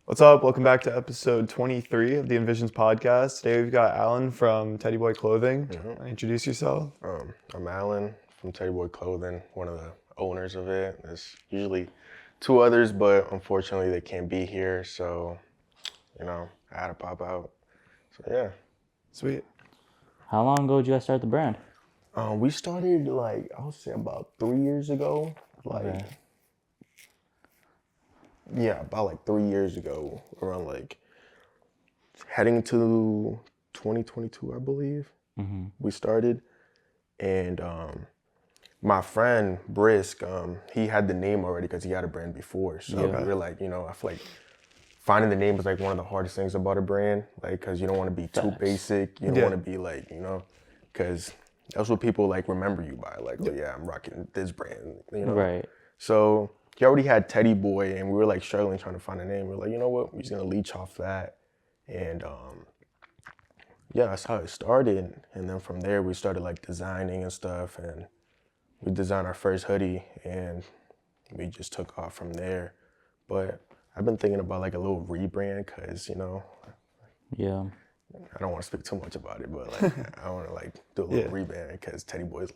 What's up? Welcome back to episode 23 of the Envisions Podcast. Today we've got Alan from TeddyBoy Clothing. Introduce yourself. I'm Alan from TeddyBoy Clothing, one of the owners of it. There's usually two others, but unfortunately they can't be here, so, I had to pop out. So, yeah. Sweet. How long ago did you guys start the brand? We started, I would say about 3 years ago. Okay. Yeah, about 3 years ago, around heading to 2022, I believe. We started, and my friend Brisk, he had the name already because he had a brand before. So we were I feel like finding the name is one of the hardest things about a brand, because you don't want to be too basic. You don't want to be because that's what people remember you by. Oh yeah, I'm rocking this brand. Right. So he already had Teddy Boy, and we were struggling trying to find a name. We were you know what, we're just gonna leech off that, and that's how it started. And then from there, we started designing and stuff, and we designed our first hoodie, and we just took off from there. But I've been thinking about a little rebrand, because Yeah. I don't want to speak too much about it, but I want to do a little rebrand, because Teddy Boy's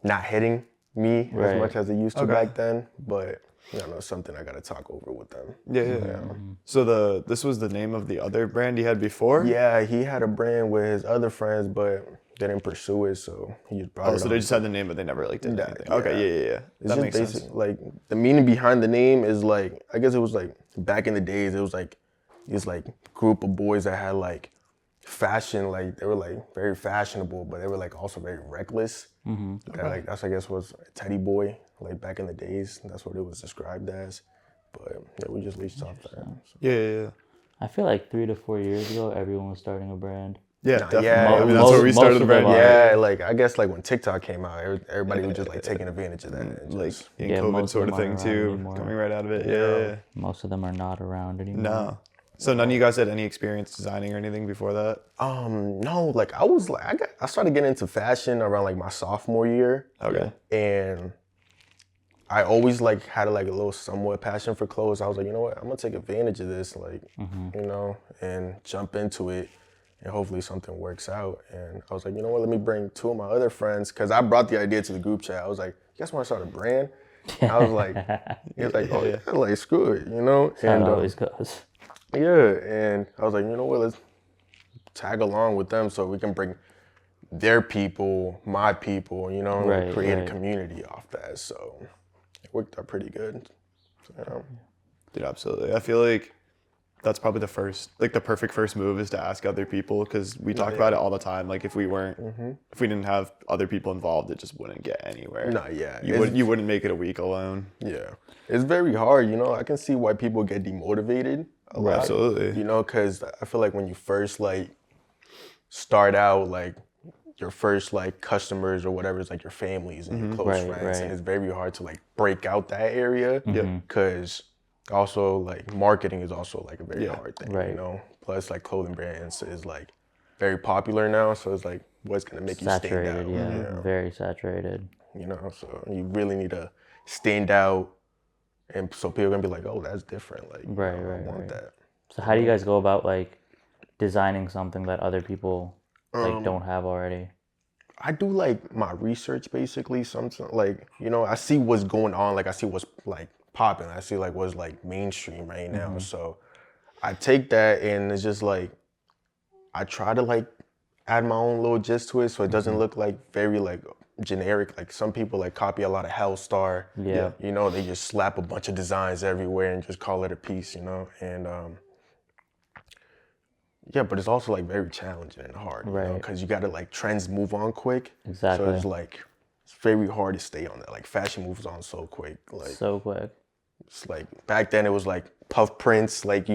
not hitting me as much as it used to back then, but it's something I got to talk over with them. Yeah. So this was the name of the other brand he had before? Yeah, he had a brand with his other friends, but they didn't pursue it, so he just brought it so on. they just had the name, but they never did anything. Yeah. Okay, yeah. It's that makes sense. The meaning behind the name is I guess it was back in the days, it was this group of boys that had fashion, they were very fashionable, but they were also very reckless. That, that's I guess was Teddy Boy, back in the days. That's what it was described as. But yeah, we just leached off that. So. Yeah. I feel 3 to 4 years ago, everyone was starting a brand. Yeah, definitely. Yeah, I mean, that's where we started the brand. Yeah, I guess when TikTok came out, everybody was just taking advantage of that. In COVID sort of thing too, coming right out of it. Yeah. Most of them are not around anymore. No. So none of you guys had any experience designing or anything before that? No, I started getting into fashion around my sophomore year. Okay. And I always had a little somewhat passion for clothes. I was you know what, I'm gonna take advantage of this, and jump into it, and hopefully something works out. And I was you know what, let me bring two of my other friends, because I brought the idea to the group chat. I was you guys want to start a brand? And I was he was oh yeah, screw it, That And always goes. yeah, and I was you know what, let's tag along with them so we can bring their people, my people, create a community off that. So it worked out pretty good. So, Dude, absolutely. I feel that's probably the perfect first move is to ask other people, because we talk about it all the time. If we didn't have other people involved, it just wouldn't get anywhere. No, yeah. You wouldn't make it a week alone. Yeah. It's very hard, I can see why people get demotivated a lot. Absolutely. Because I feel when you first start out, your first customers or whatever is your families and your close friends, and it's very hard to break out that area. Because also marketing is also a very hard thing. Plus clothing brands is very popular now, so it's what's gonna make you stand out. Yeah, very saturated. So you really need to stand out, and so people are gonna be oh, that's different. I want that. So how do you guys go about designing something that other people don't have already? I do my research basically. Sometimes I see what's going on. I see what's popping. I see what's mainstream right now. So I take that, and it's just I try to add my own little gist to it, so it doesn't look very generic. Some people copy a lot of Hellstar. Yeah. They just slap a bunch of designs everywhere and just call it a piece. And yeah, but it's also very challenging and hard, because you gotta trends move on quick. Exactly. So it's very hard to stay on that. Fashion moves on so quick. So quick. It's back then it was puff prints, stuff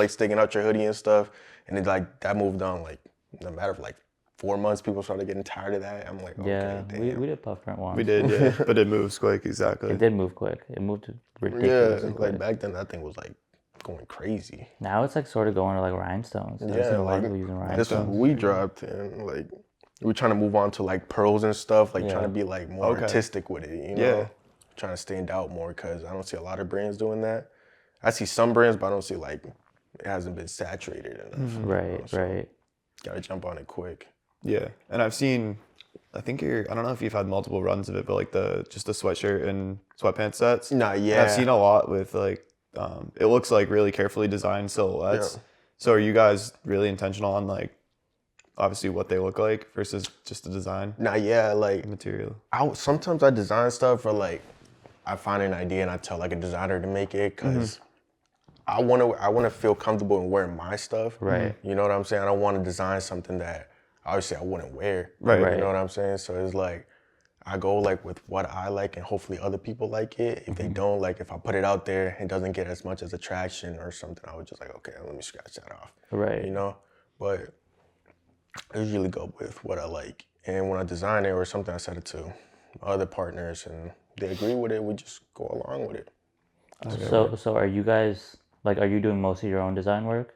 sticking out your hoodie and stuff, and it that moved on in a matter of 4 months. People started getting tired of that. I'm okay, damn. We did puff print once. We did, yeah, but it moves quick, exactly. It did move quick. It moved ridiculously quick. Back then that thing was going crazy. Now it's sort of going to rhinestones. I've seen a lot of people using rhinestones. That's what we dropped, and we're trying to move on to pearls and stuff, trying to be more artistic with it, trying to stand out more, because I don't see a lot of brands doing that. I see some brands, but I don't see like it hasn't been saturated enough. Right, right. Gotta jump on it quick. Yeah, and I've seen, I don't know if you've had multiple runs of it, but like just the sweatshirt and sweatpants sets. Nah, And yeah. I've seen a lot with like, it looks like really carefully designed silhouettes. Yeah. So are you guys really intentional on like, obviously what they look like versus just the design? Nah, yeah, like Material. sometimes I design stuff or like I find an idea and I tell like a designer to make it because I want to feel comfortable in wearing my stuff. Right. You know what I'm saying? I don't want to design something that obviously I wouldn't wear. Right. Right. You know what I'm saying? So it's like I go like with what I like and hopefully other people like it. If they don't, like if I put it out there, it doesn't get as much as attraction or something, I would just like, okay, let me scratch that off. Right. You know? But I usually go with what I like. And when I design it or something, I set it to my other partners and they agree with it, we just go along with it. So are you guys, like, are you doing most of your own design work?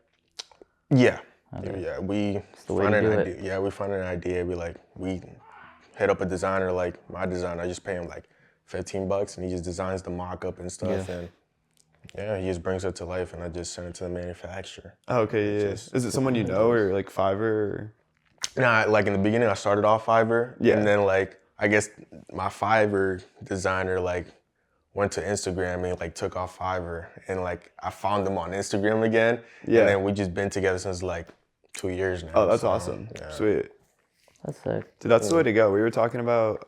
Yeah. Okay. Yeah, we the way find to an do idea. Yeah, we find an idea. We hit up a designer, like my designer. I just pay him like $15 and he just designs the mock-up and stuff. Yeah. And yeah, he just brings it to life and I just send it to the manufacturer. Oh, okay, yeah. Is it someone you know or like Fiverr? Or? Nah, like in the beginning, I started off Fiverr. Yeah. And then like, I guess my Fiverr designer like went to Instagram and like took off Fiverr and like I found him on Instagram again. Yeah. And then we just been together since like 2 years now. Oh, that's so, awesome. yeah. Sweet. That's sick. Dude, that's the way to go. We were talking about,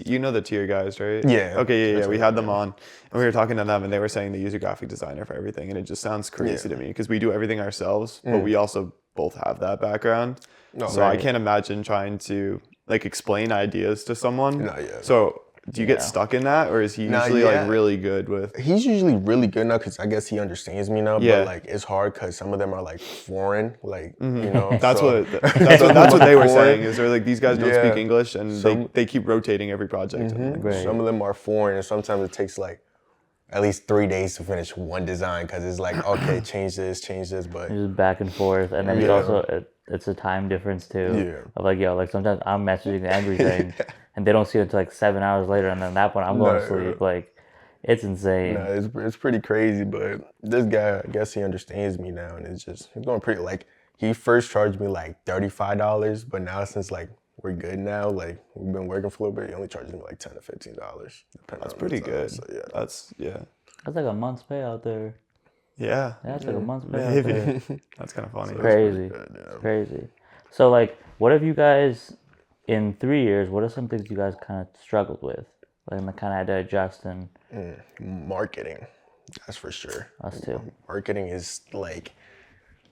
you know the tier guys, right? Yeah. Okay, yeah. That's We right, had them on, and we were talking to them, and they were saying they use a graphic designer for everything, and it just sounds crazy to me because we do everything ourselves, but we also both have that background. No, So I right. can't imagine trying to like explain ideas to someone. No, yeah. So do you get Yeah. stuck in that, or is he Nah, usually yeah. like really good with? He's usually really good now because I guess he understands me now. Yeah. But like it's hard because some of them are like foreign, like you know. That's so- that's what they were Foreign. saying. Is they're like these guys don't Yeah. speak English, and they keep rotating every project. Right. Some of them are foreign, and sometimes it takes like at least 3 days to finish one design because it's like okay, change this, but Just back and forth, and then it's Yeah. also it's a time difference too. Yeah. Of like, yo, like sometimes I'm messaging everything, and they don't see it until like 7 hours later, and then that point I'm going to sleep. Like, it's insane. nah, it's pretty crazy. But this guy, I guess he understands me now, and it's going pretty. Like he first charged me like $35, but now since like we're good now, like we've been working for a little bit, he only charges me like $10 to $15. That's pretty good. So, yeah. That's That's like a month's pay out there. yeah. That's like a month's pay out there. Maybe. That's kind of funny. Crazy. Good, yeah. It's crazy. So like, what have you guys in 3 years? What are some things you guys kind of struggled with, like, and kind of had to adjust and Marketing, that's for sure. us too? Marketing is like,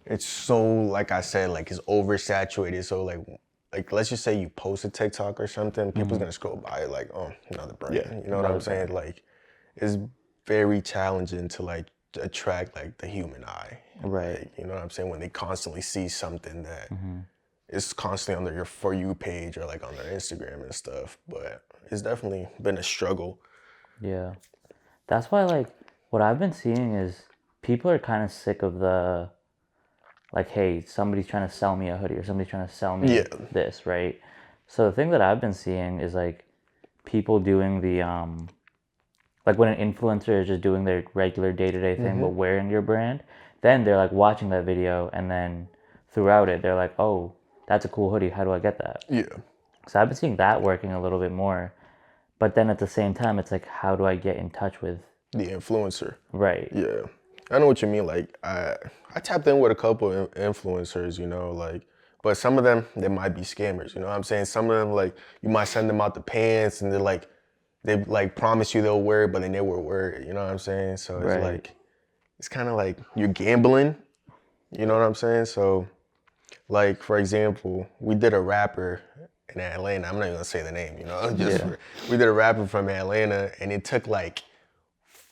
it's so, like I said, like it's oversaturated. So like let's just say you post a TikTok or something, people's gonna scroll by it like, oh, another brand. Yeah, You know what I'm saying? Like, it's very challenging to like attract like the human eye. Right. Like, you know what I'm saying? When they constantly see something that is constantly on their For You page or like on their Instagram and stuff. But it's definitely been a struggle. Yeah. That's why, like, what I've been seeing is people are kind of sick of the, like, hey, somebody's trying to sell me a hoodie or somebody's trying to sell me Yeah. this, right? So the thing that I've been seeing is, like, people doing the, like, when an influencer is just doing their regular day-to-day thing but wearing your brand, then they're, like, watching that video and then throughout it, they're like, oh, that's a cool hoodie. How do I get that? Yeah. So I've been seeing that working a little bit more. But then at the same time, it's like, how do I get in touch with... The influencer. Right. Yeah. I know what you mean. Like, I tapped in with a couple of influencers, you know, like, but some of them, they might be scammers, you know what I'm saying? Some of them, like, you might send them out the pants and they like promise you they'll wear it, but they never wear it, you know what I'm saying? So it's Right. like, it's kind of like you're gambling, you know what I'm saying? So, like, for example, we did a rapper in Atlanta. I'm not even gonna say the name, you know, we did a rapper from Atlanta and it took like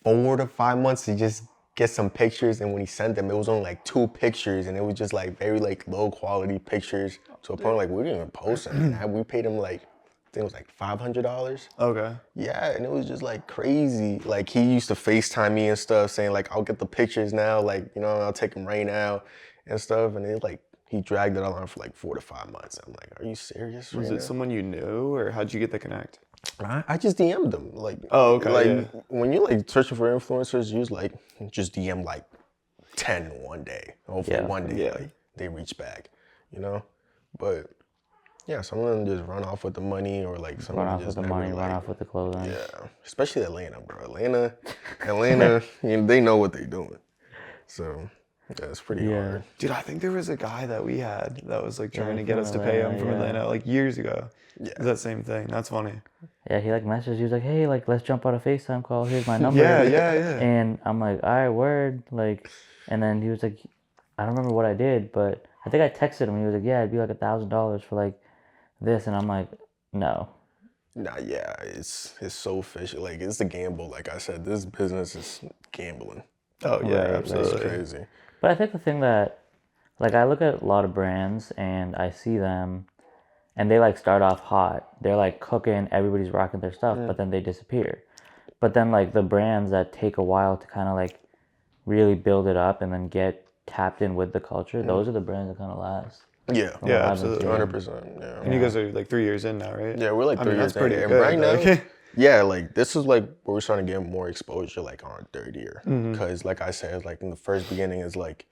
4 to 5 months to just get some pictures, and when he sent them, it was only like 2 pictures, and it was just like very like low quality pictures. To a point like we didn't even post them. And we paid him like, I think it was like $500. Okay. Yeah, and it was just like crazy. Like he used to FaceTime me and stuff, saying like, I'll get the pictures now, like, you know, I'll take them right now and stuff. And it like, he dragged it on for like 4 to 5 months. I'm like, are you serious? Was it someone you knew, or how'd you get the connect? I just DM'd them. Like, Oh, okay, like yeah. when you're like searching for influencers, you just DM like 10 one day. Hopefully one day like they reach back, you know. But yeah, some of them just run off with the money, or like some Run of them off with just the never money, like, run off with the clothing. yeah, especially Atlanta, bro. Atlanta, you know, they know what they're doing. So yeah, it's pretty hard. Dude, I think there was a guy that we had that was like trying to get from us to pay him Atlanta, from Atlanta like years ago. Yeah. That same thing. That's funny. Yeah, he like messaged. He was like, "Hey, like let's jump on a FaceTime call. Here's my number." Yeah. And I'm like, "All right, word." Like, and then he was like, "I don't remember what I did, but I think I texted him. And he was like, "Yeah, it'd be like $1,000 for like this," and I'm like, "No." Nah, yeah, it's so fishy. Like, it's a gamble. Like I said, this business is gambling. Oh yeah, Right, absolutely. It's crazy. But I think the thing that, like, I look at a lot of brands and I see them, and they like start off hot. They're like cooking, everybody's rocking their stuff, but then they disappear. But then like the brands that take a while to kind of like really build it up and then get tapped in with the culture, those are the brands that kind of last. Yeah, From what I've been absolutely. seeing. 100%. Yeah. And you guys are like 3 years in now, right? Yeah, we're like 3 years that's pretty in. And good. right now, Like, yeah, like this is like where we're starting to get more exposure, like on our third year. Because like I said, like in the first beginning is like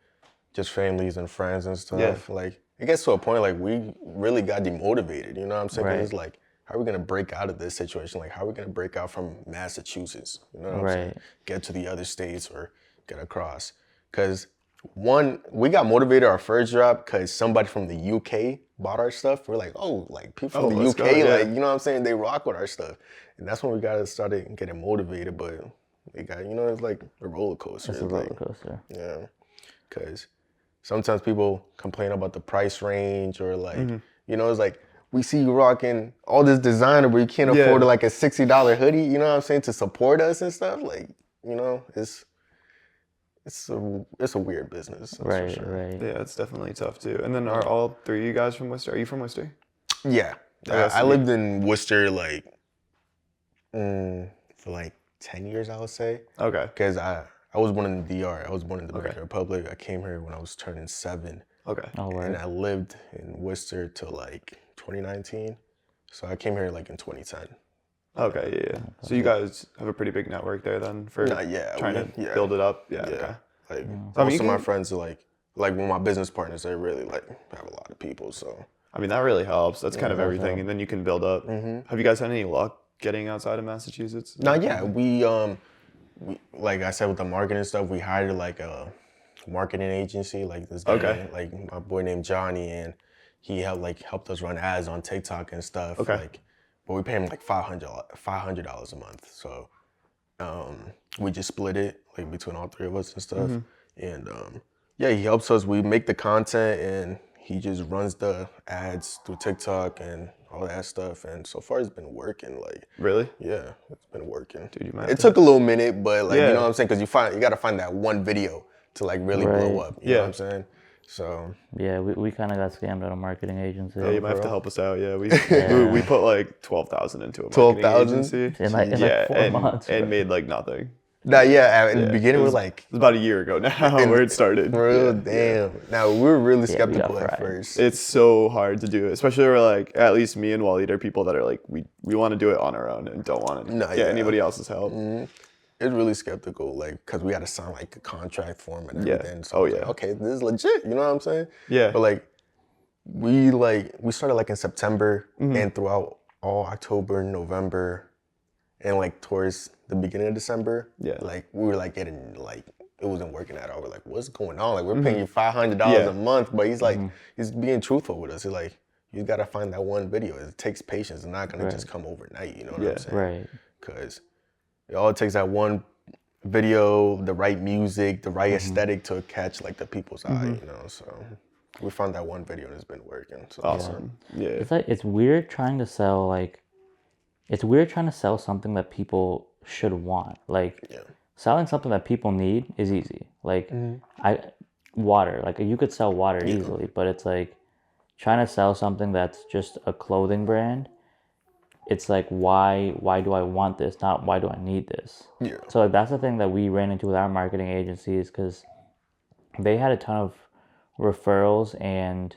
just families and friends and stuff. Yeah. Like it gets to a point like we really got demotivated. You know what I'm saying? 'Cause Right. it's like, how are we gonna break out of this situation? Like, how are we gonna break out from Massachusetts? You know what I'm saying? Right. Get to the other states or get across. Because one, we got motivated our first drop because somebody from the UK bought our stuff. We're like, oh, like people from the let's UK, go, yeah. like, you know what I'm saying? They rock with our stuff. And that's when we got started getting motivated. But it got, you know, it's like a roller coaster. It's a roller coaster. Yeah. Because sometimes people complain about the price range or like, you know, it's like, we see you rocking all this designer, but you can't afford like a $60 hoodie, you know what I'm saying, to support us and stuff. Like, you know, it's a weird business. That's Right, for sure. right. yeah, it's definitely tough too. And then are all three of you guys from Worcester? Are you from Worcester? Yeah. I lived in Worcester like for like 10 years, I would say. Okay. Because I was born in the DR. I was born in the Dominican Republic. I came here when I was turning 7. Okay. Oh, And word. I lived in Worcester till like 2019. So I came here like in 2010. Okay, yeah. So you guys have a pretty big network there then for trying to build it up? Yeah, okay. Like I mean, most of you my can- friends are like with my business partners, they really like have a lot of people. So I mean, that really helps. That's kind of everything. And then you can build up. Have you guys had any luck getting outside of Massachusetts? no, yeah, we like I said with the marketing stuff, we hired like a marketing agency, like this guy, like my boy named Johnny, and he helped us run ads on TikTok and stuff. Okay. Like, but we pay him like $500 a month. So we just split it like between all three of us and stuff. And yeah, he helps us. We make the content and he just runs the ads through TikTok and all that stuff. And so far it's been working. Like, Really? yeah, it's been working. Dude, you might It have to- took a little minute, but like, Yeah. you know what I'm saying? Because you got to find that one video to like really blow Right. up. You know what I'm saying? So Yeah, we kind of got scammed at a marketing agency. Yeah, you might have to help us out. Yeah, we put like 12,000 into a marketing 12,000? agency. In like 4 months. and bro. made like nothing. nah, yeah. At the beginning, it we're was- like, It was about a year ago now where it started. bro, Yeah. damn. Now we were really we got skeptical at fried. first. It's so hard to do, especially we're like, at least me and Owalid are people that are like, we want to do it on our own and don't want to get anybody else's help. It's really skeptical, like, because we had to sign like a contract form and Yeah. everything. So Oh, I was like, yeah. okay, this is legit. You know what I'm saying? Yeah. But like, we started like in September and throughout all October, November, and like towards the beginning of December. Yeah. Like we were like getting like it wasn't working at all. We're like, what's going on? Like we're paying you $500 a month, but he's like he's being truthful with us. He's like, you gotta find that one video. It takes patience. It's not gonna just come overnight. You know what I'm saying? Right. Because it takes that one video, the right music, the right aesthetic to catch like the people's eye, you know. So we found that one video and it's been working. So Awesome. Yeah. It's like it's weird trying to sell something that people should want. Like selling something that people need is easy. Like water. Like you could sell water easily, but it's like trying to sell something that's just a clothing brand. It's like why do I want this? Not why do I need this? Yeah. So like, that's the thing that we ran into with our marketing agencies because they had a ton of referrals and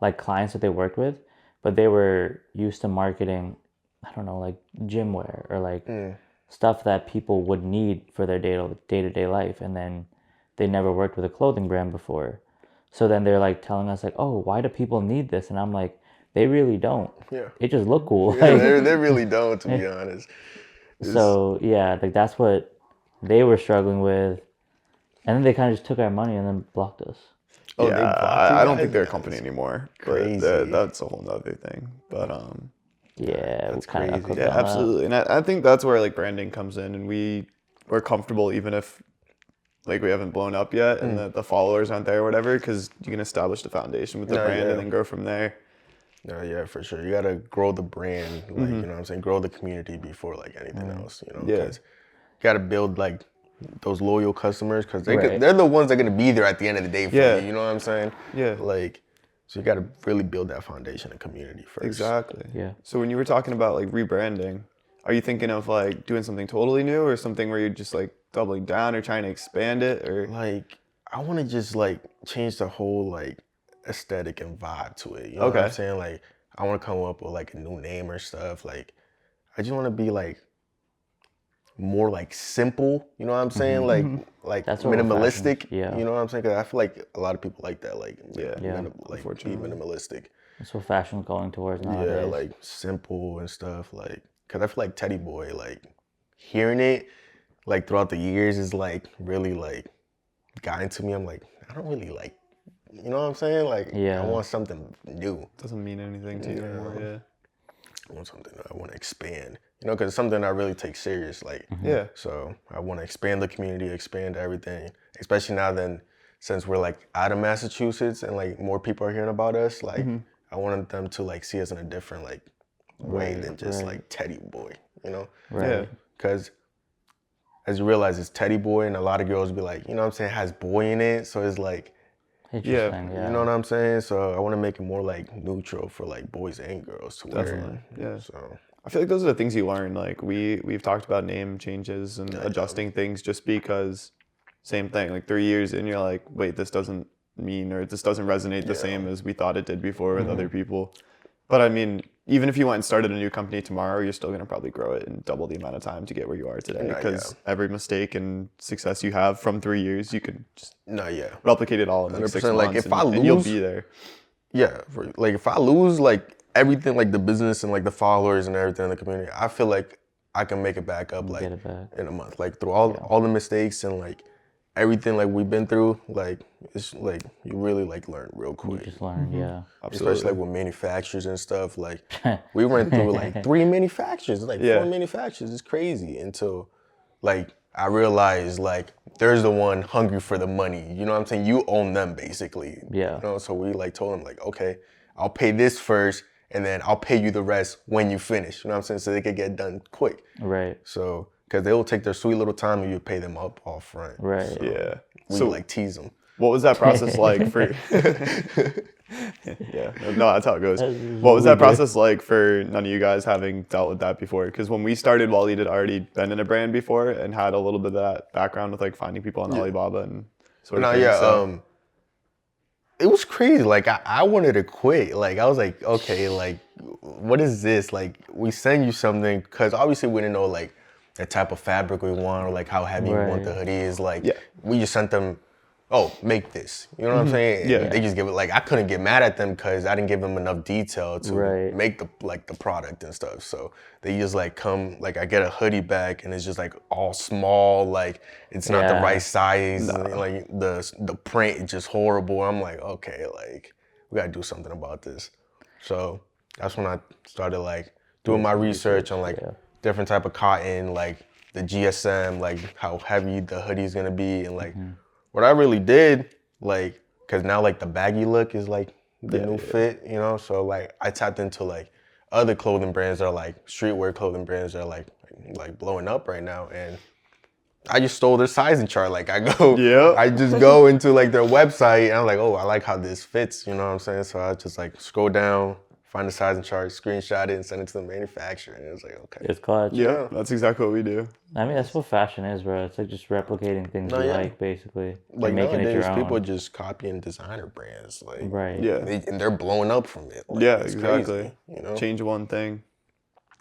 like clients that they worked with, but they were used to marketing I don't know, like gym wear or like stuff that people would need for their day-to-day life, and then they never worked with a clothing brand before. So then they're like telling us like, oh, why do people need this? And I'm like, they really don't. Yeah. It just look cool. Yeah, they really don't, to be honest. So yeah, like that's what they were struggling with, and then they kind of just took our money and then blocked us. Oh, yeah, I don't think they're a company anymore. Crazy. That's a whole nother thing. But Yeah, we kind of got cooked yeah, on that. absolutely. And I think that's where like branding comes in, and we're comfortable even if like we haven't blown up yet and the followers aren't there or whatever, because you can establish the foundation with the brand and then go from there. No, yeah, for sure. You gotta grow the brand, like you know what I'm saying, grow the community before like anything else, you know. Yeah. 'Cause you gotta build like those loyal customers, because they're the ones that are gonna be there at the end of the day for you. You know what I'm saying? Yeah. Like, so you gotta really build that foundation of community first. Exactly. Yeah. So when you were talking about like rebranding, are you thinking of like doing something totally new or something where you're just like doubling down or trying to expand it, or Like, I want to just like change the whole like aesthetic and vibe to it. You know what I'm saying? Like, I want to come up with like a new name or stuff. Like, I just want to be like more like simple. You know what I'm saying? Like That's what minimalistic. fashion- yeah. You know what I'm saying? 'Cause I feel like a lot of people like that. Like, Yeah. like be minimalistic. That's what fashion's going towards nowadays. Yeah, like simple and stuff. Like, cause I feel like TeddyBoy, like hearing it like throughout the years is like really like got into me. I'm like, I don't really like, you know what I'm saying? Like, Yeah. I want something new. doesn't mean anything to you anymore? Yeah. I want something that I want to expand. You know, cause it's something I really take serious. Like, Yeah. so I want to expand the community, expand everything. Especially now then, since we're like out of Massachusetts and like more people are hearing about us. Like, I wanted them to like see us in a different like way than just like TeddyBoy. You know? Right. Yeah. Because as you realize, it's TeddyBoy, and a lot of girls be like, you know what I'm saying, has boy in it. So it's like, Interesting. Yeah. you know what I'm saying? So I want to make it more like neutral for like boys and girls to wear. Definitely. Yeah. So I feel like those are the things you learn. Like we've talked about name changes and adjusting things just because same thing. Like 3 years in, you're like, wait, this doesn't mean, or this doesn't resonate the same as we thought it did before with other people. But I mean, even if you went and started a new company tomorrow, you're still going to probably grow it in double the amount of time to get where you are today. Because every mistake and success you have from 3 years, you can just replicate it all in like 6 months, like if I lose, and you'll be there. Yeah, like if I lose like everything, like the business and like the followers and everything in the community, I feel like I can make it back up like in a month. Like through all the mistakes and like everything like we've been through, like it's like you really like learn real quick. You just learned, yeah. Absolutely. Especially like with manufacturers and stuff. Like we went through like 3 manufacturers, like 4 manufacturers. It's crazy until like I realized like there's the one hungry for the money. You know what I'm saying? You own them basically. Yeah. You know, so we like told them like, okay, I'll pay this first and then I'll pay you the rest when you finish. You know what I'm saying? So they could get done quick. Right. So, because they will take their sweet little time and you pay them up all front. Right. So Yeah. we like tease them. What was that process like for? Yeah, no, that's how it goes. What was that process like for none of you guys having dealt with that before? Because when we started, Owalid had already been in a brand before and had a little bit of that background with like finding people on Alibaba and sort of things. It was crazy. Like I wanted to quit. Like I was like, okay, like what is this? Like we send you something because obviously we didn't know like the type of fabric we want or like how heavy we want the hoodie is. Like we just sent them, oh, make this. You know what I'm saying? Yeah. They just give it. Like I couldn't get mad at them because I didn't give them enough detail to make the product and stuff. So they just like come, like I get a hoodie back and it's just like all small, like it's not the right size. And, like the print is just horrible. I'm like, okay, like we gotta do something about this. So that's when I started like doing my research on like different type of cotton, like the GSM, like how heavy the hoodie is gonna be, and like what I really did, like, cause now like the baggy look is like the new fit, you know. So like I tapped into like other clothing brands that are like streetwear clothing brands that are like blowing up right now, and I just stole their sizing chart. Like I just go into like their website and I'm like, oh, I like how this fits, you know what I'm saying? So I just like scroll down, find the sizing chart, screenshot it, and send it to the manufacturer. And it was like, okay. It's clutch. Yeah, that's exactly what we do. I mean, that's what fashion is, bro. It's like just replicating things you like, basically. Like making nowadays, it your own. people just copying designer brands. Like, right. Yeah. and they're blowing up from it. Like, Yeah, it's exactly. crazy, you know? Change one thing.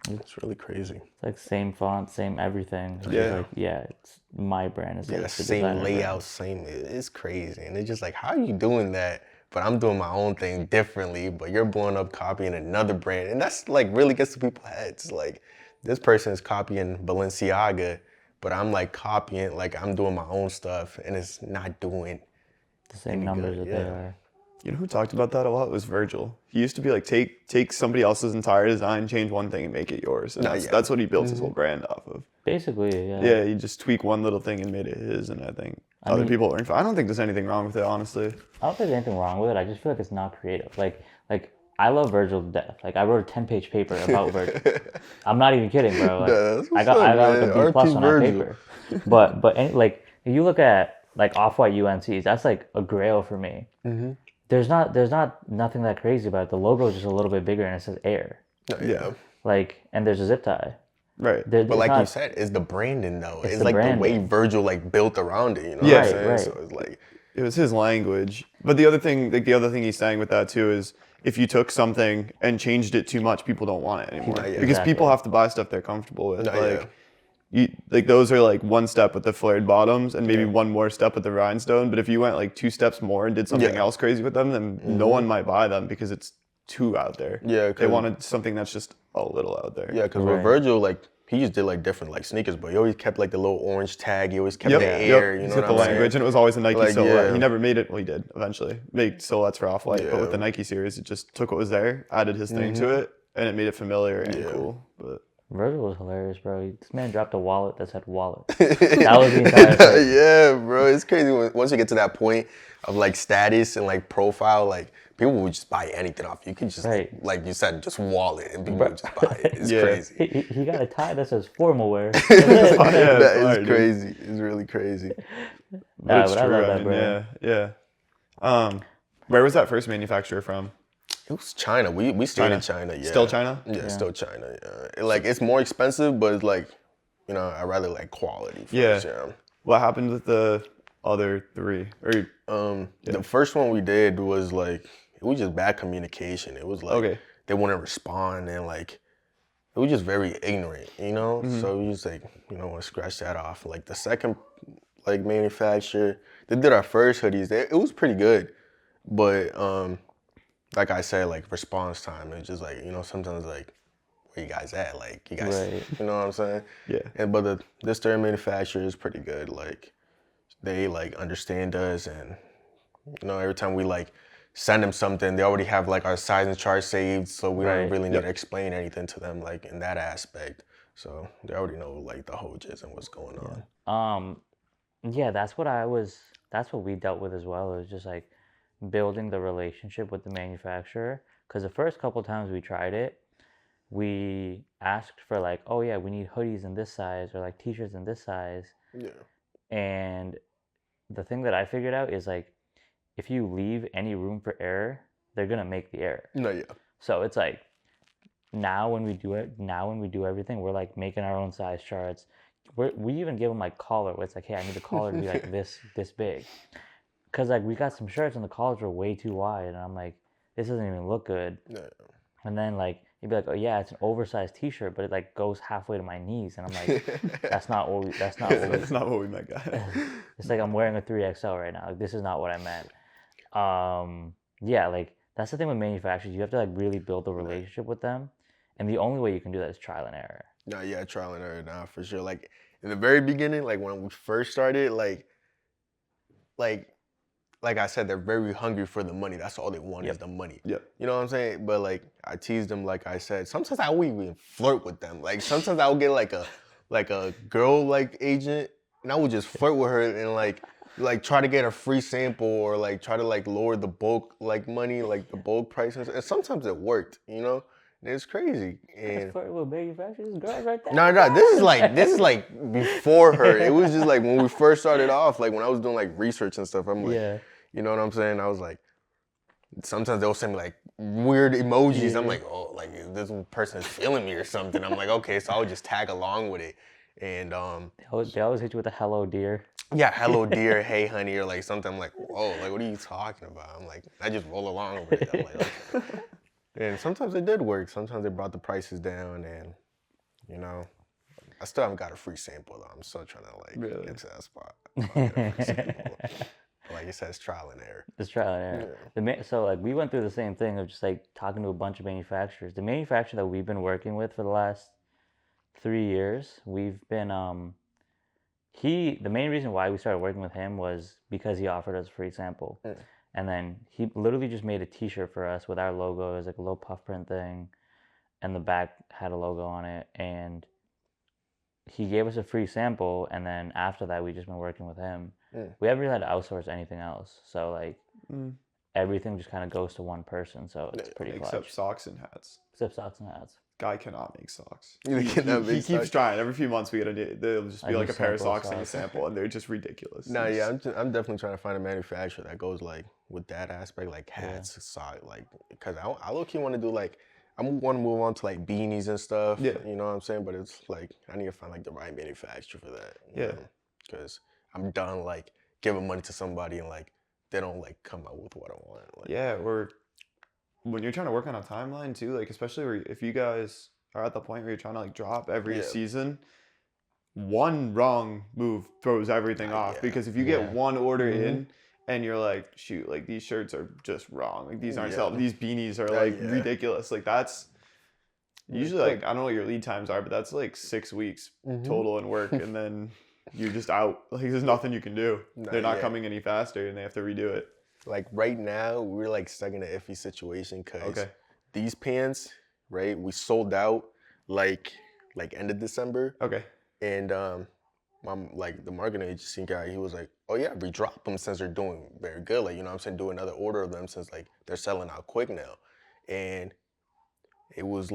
It's really crazy. It's like same font, same everything. It's Yeah. like, yeah, it's my brand. It's Yeah, like the same designer layout, brand. same. It's crazy, and it's just like, how are you doing that? But I'm doing my own thing differently. But you're blowing up copying another brand, and that's like really gets to people's heads. Like, this person is copying Balenciaga, but I'm like copying, like I'm doing my own stuff, and it's not doing The same any numbers good. that they Yeah. are. You know who talked about that a lot was Virgil. He used to be like, take somebody else's entire design, change one thing, and make it yours. And that's what he built his whole brand off of. Basically, yeah. Yeah, he just tweaked one little thing and made it his. And I think other people learned. I don't think there's anything wrong with it, honestly. I don't think there's anything wrong with it. I just feel like it's not creative. Like I love Virgil to death. Like I wrote a 10-page paper about Virgil. I'm not even kidding, bro. Like, That's what's I got like man. a B plus RT on that Virgil. paper. But like if you look at like Off-White UNCs, that's like a grail for me. Mm-hmm. There's not nothing that crazy about it. The logo is just a little bit bigger and it says Air. Yeah. Like, and there's a zip tie. Right. But like you said, it's the branding though. It's the like branding. the way Virgil like built around it. You know Yeah. what I'm saying? Right. So it's like, It was his language. But the other thing he's saying with that too is if you took something and changed it too much, people don't want it anymore. Yeah, Because exactly. people have to buy stuff they're comfortable with. Yeah. Those are like one step with the flared bottoms and maybe one more step with the rhinestone. But if you went like 2 steps more and did something else crazy with them, then no one might buy them because it's too out there. Yeah, They wanted something that's just a little out there. yeah, because with Virgil, like he just did like different like sneakers, but he always kept like the little orange tag. He always kept the air. You He's know got what the I'm language, saying? and it was always a Nike Like, silhouette. yeah. He never made it. Well, he did eventually make silhouettes for Off-White, but Yeah. with the Nike series, it just took what was there, added his thing to it, and it made it familiar and cool. But Virgil was hilarious, bro. This man dropped a wallet that said wallet. That was the entire thing. Yeah, bro, it's crazy once you get to that point of like status and like profile, like people would just buy anything off you. You could just like you said, just wallet and people would just buy it. It's crazy. He got a tie that says formal wear. That is crazy. It's really crazy. Nah, it's but I true. love that brand. Yeah. Where was that first manufacturer from? It was China. We stayed in China. Yeah. Still China? Yeah, still China. Yeah. Like it's more expensive, but it's like, you know, I rather like quality. First, yeah. What happened with the other 3? The first one we did was like it was just bad communication. It was like they wouldn't respond and like it was just very ignorant, you know. So we just like want to scratch that off. Like the second like manufacturer, they did our first hoodies. It was pretty good, but like I said, like response time. It's just like sometimes like where you guys at? Like you guys, you know what I'm saying? Yeah. But this third manufacturer is pretty good. Like they like understand us, and every time we like send them something, they already have like our size and chart saved, so we don't really need to explain anything to them like in that aspect. So they already know like the whole gist and what's going on. Yeah, that's what we dealt with as well. It was just like building the relationship with the manufacturer. Because the first couple times we tried it, we asked for like, oh yeah, we need hoodies in this size or like t-shirts in this size. Yeah. And the thing that I figured out is like, if you leave any room for error, they're gonna make the error. No, yeah. So it's like now when we do everything, we're like making our own size charts. We even give them like collar where it's like, hey, I need the collar to be like this big. Cause like we got some shirts and the collars were way too wide, and I'm like, this doesn't even look good. No. And then like you'd be like, oh yeah, it's an oversized T-shirt, but it like goes halfway to my knees, and I'm like, that's not what we meant, guys. It's like I'm wearing a 3XL right now. Like this is not what I meant. Yeah, like that's the thing with manufacturers. You have to like really build a relationship with them, and the only way you can do that is trial and error. No, yeah, trial and error, nah, for sure. Like in the very beginning, like when we first started, like I said, they're very hungry for the money. That's all they want is the money. Yep. You know what I'm saying? But like I teased them, like I said. Sometimes I would even flirt with them. Like sometimes I would get like a girl like agent, and I would just flirt with her and like try to get a free sample or like try to like lower the bulk like money, like the bulk prices. And sometimes it worked, And it's crazy. And Flirt with manufacturers, girls right there. no, this is like before her. It was just like when we first started off, like when I was doing like research and stuff. I'm like, you know what I'm saying? I was like, sometimes they'll send me like weird emojis. I'm like, oh, like this person is feeling me or something. I'm like, okay, so I would just tag along with it. And they always hit you with a hello dear. yeah, hello dear, hey honey, or like something. I'm like, whoa, like what are you talking about? I'm like, I just roll along with it. I'm like, okay. And sometimes it did work. Sometimes they brought the prices down, and you know. I still haven't got a free sample though. I'm still trying to like get to that spot. Like you said, it's trial and error. It's trial and error. So like we went through the same thing of just like talking to a bunch of manufacturers. The manufacturer that we've been working with for the last 3 years, we've been the main reason why we started working with him was because he offered us a free sample. And then he literally just made a t-shirt for us with our logo. It was like a little puff print thing, and the back had a logo on it, and he gave us a free sample, and then after that we just been working with him. We haven't really had to outsource anything else, so like everything just kind of goes to one person, so it's pretty clutch. Except socks and hats. Guy cannot make socks. He keeps trying. Every few months there'll just be like a pair of socks and a sample, and they're just ridiculous. No, yeah, I'm definitely trying to find a manufacturer that goes like with that aspect, like hats, socks, like, because I low-key want to do like, I want to move on to like beanies and stuff. Yeah. You know what I'm saying? But it's like, I need to find like the right manufacturer for that. Yeah. Because I'm done like giving money to somebody and like they don't like come out with what I want. Like, yeah, or when you're trying to work on a timeline too, like especially if you guys are at the point where you're trying to like drop every season, one wrong move throws everything off. Because if you get one order in and you're like, shoot, like these shirts are just wrong. Like these aren't selling. These beanies are like ridiculous. Like that's usually like, I don't know what your lead times are, but that's like 6 weeks total in work. And then you're just out. Like there's nothing you can do. They're not coming any faster and they have to redo it. Like right now, we're like stuck in an iffy situation because these pants, right, we sold out like end of December. Okay. And like the marketing agency guy, he was like, oh yeah, we dropped them since they're doing very good. Like, you know what I'm saying? Do another order of them since like they're selling out quick now. And it was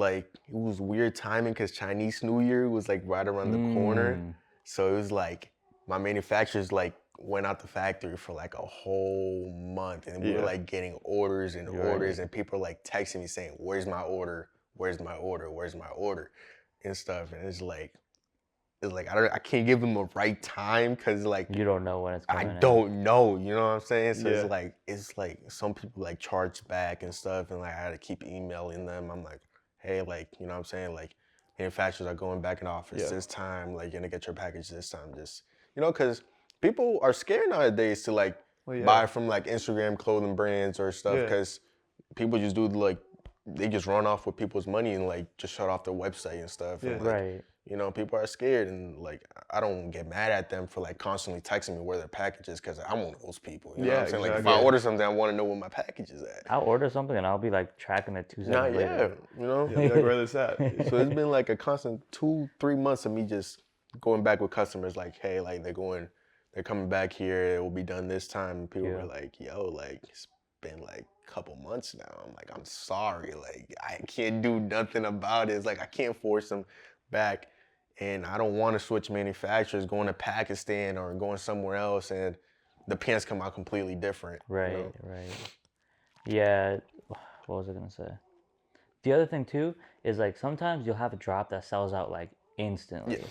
weird timing because Chinese New Year was like right around the corner. So it was like my manufacturers like went out the factory for like a whole month, and we were like getting orders and orders, and people were like texting me saying, where's my order? Where's my order? Where's my order? And stuff. And it's like I can't give them the right time because like you don't know when it's coming. I don't know, you know what I'm saying? So it's like some people like charge back and stuff, and like I had to keep emailing them. I'm like, hey, like, you know what I'm saying? Like manufacturers are going back in office this time, like you're gonna get your package this time, just, you know, because people are scared nowadays to like buy from like Instagram clothing brands or stuff, because people just do like, they just run off with people's money and like just shut off their website and stuff. And, like, you know, people are scared, and like I don't get mad at them for like constantly texting me where their package is, because I'm one of those people. You know what I'm saying? Like if I order something, I want to know where my package is at. I'll order something and I'll be like tracking it 2 seconds later. You know, like where is that? So it's been like a constant 2-3 months of me just going back with customers like, hey, like they're coming back here, it will be done this time. And people were like, yo, like it's been like a couple months now. I'm like, I'm sorry, like I can't do nothing about it. It's like I can't force them back, and I don't want to switch manufacturers, going to Pakistan or going somewhere else, and the pants come out completely different. Right, you know? right. Yeah, what was I gonna say? The other thing too is like sometimes you'll have a drop that sells out like instantly,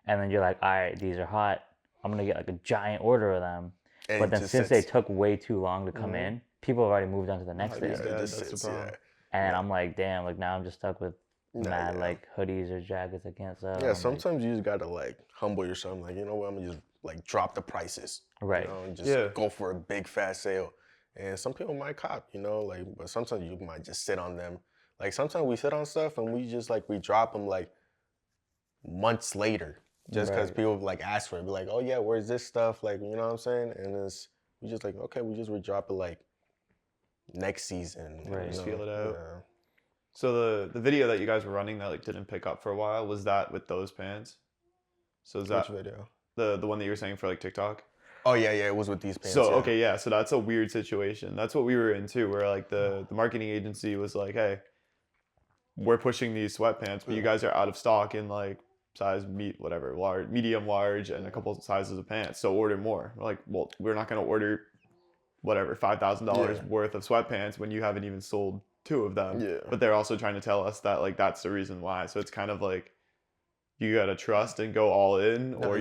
and then you're like, all right, these are hot. I'm gonna get like a giant order of them, and but then since they took way too long to come in, people have already moved on to the next day. That's the problem. And I'm like, damn, like now I'm just stuck with mad like hoodies or jackets I can't sell. Yeah, sometimes you just gotta like humble yourself. Like, you know what, I'm gonna just like drop the prices. Right. You know, and just go for a big fast sale. And some people might cop, you know, like, but sometimes you might just sit on them. Like sometimes we sit on stuff and we just like, we drop them like months later. Just because people like ask for it, be like, oh yeah, where's this stuff? Like, you know what I'm saying? And we just like, okay, we just re-drop it like next season. Right, just feel it out. Yeah. So the video that you guys were running that like didn't pick up for a while, was that with those pants? So is that which video? The one that you were saying for like TikTok? Oh yeah, it was with these pants. So okay, so that's a weird situation. That's what we were in too, where like the marketing agency was like, hey, we're pushing these sweatpants, but you guys are out of stock in like size large, medium, large, and a couple of sizes of pants, so order more. We're like, well, we're not going to order whatever $5,000 worth of sweatpants when you haven't even sold 2 of them. But they're also trying to tell us that like that's the reason why. So it's kind of like you gotta trust and go all in, or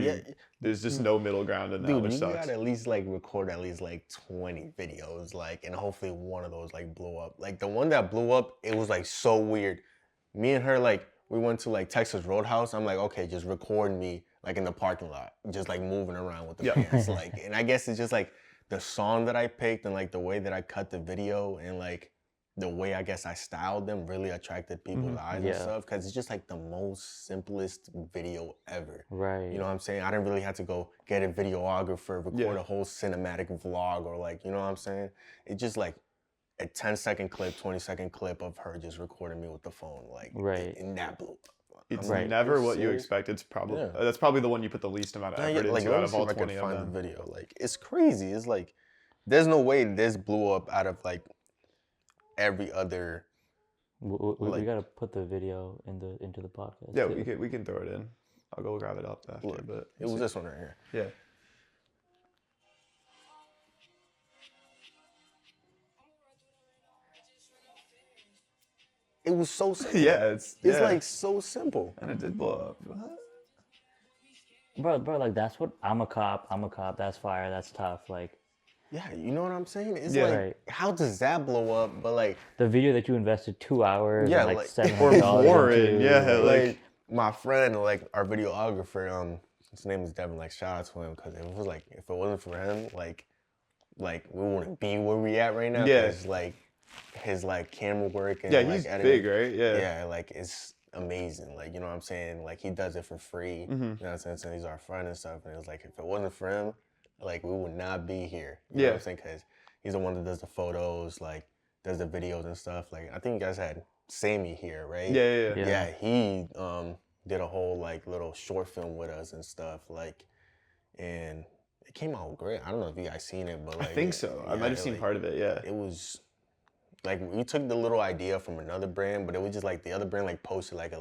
there's just no middle ground in that. Dude, which you sucks. gotta at least like record at least like 20 videos, like, and hopefully one of those like blew up. Like the one that blew up, it was like so weird. Me and her, like, we went to like Texas Roadhouse. I'm like, okay, just record me like in the parking lot, just like moving around with the fans. Like, and I guess it's just like the song that I picked and like the way that I cut the video and like the way I guess I styled them really attracted people's eyes and stuff, because it's just like the most simplest video ever. Right. You know what I'm saying? I didn't really have to go get a videographer, record a whole cinematic vlog, or like, you know what I'm saying? It's just like a 10-second clip, 20-second clip of her just recording me with the phone, like, and that blew up. It's never what you expect. It's probably that's probably the one you put the least amount of effort into out of all 20 of them. The video, like, it's crazy. It's like there's no way this blew up out of like every other. We gotta put the video into the podcast. Yeah, we can throw it in. I'll go grab it up after. But it was this one right here. Yeah. It was so simple. It's like so simple. And it did blow up. Bro, like that's what I'm a cop. That's fire. That's tough. Like. Yeah, you know what I'm saying? It's like, how does that blow up? But like the video that you invested 2 hours, and like $700 or more in, like my friend, like our videographer, his name is Devin. Like, shout out to him, because it was like, if it wasn't for him, like we wouldn't be where we at right now. Yeah, like his like camera work and he's big, right? Yeah, like it's amazing. Like, you know what I'm saying? Like, he does it for free. You know what I'm saying? So he's our friend and stuff. And it was like, if it wasn't for him, like, we would not be here. You know what I'm saying? Because he's the one that does the photos, like, does the videos and stuff. Like, I think you guys had Sammy here, right? Yeah. He did a whole, like, little short film with us and stuff. Like, and it came out great. I don't know if you guys seen it, but, like... I think so. I might have seen part of it, It was... Like, we took the little idea from another brand, but it was just, like, the other brand, like, posted, like, a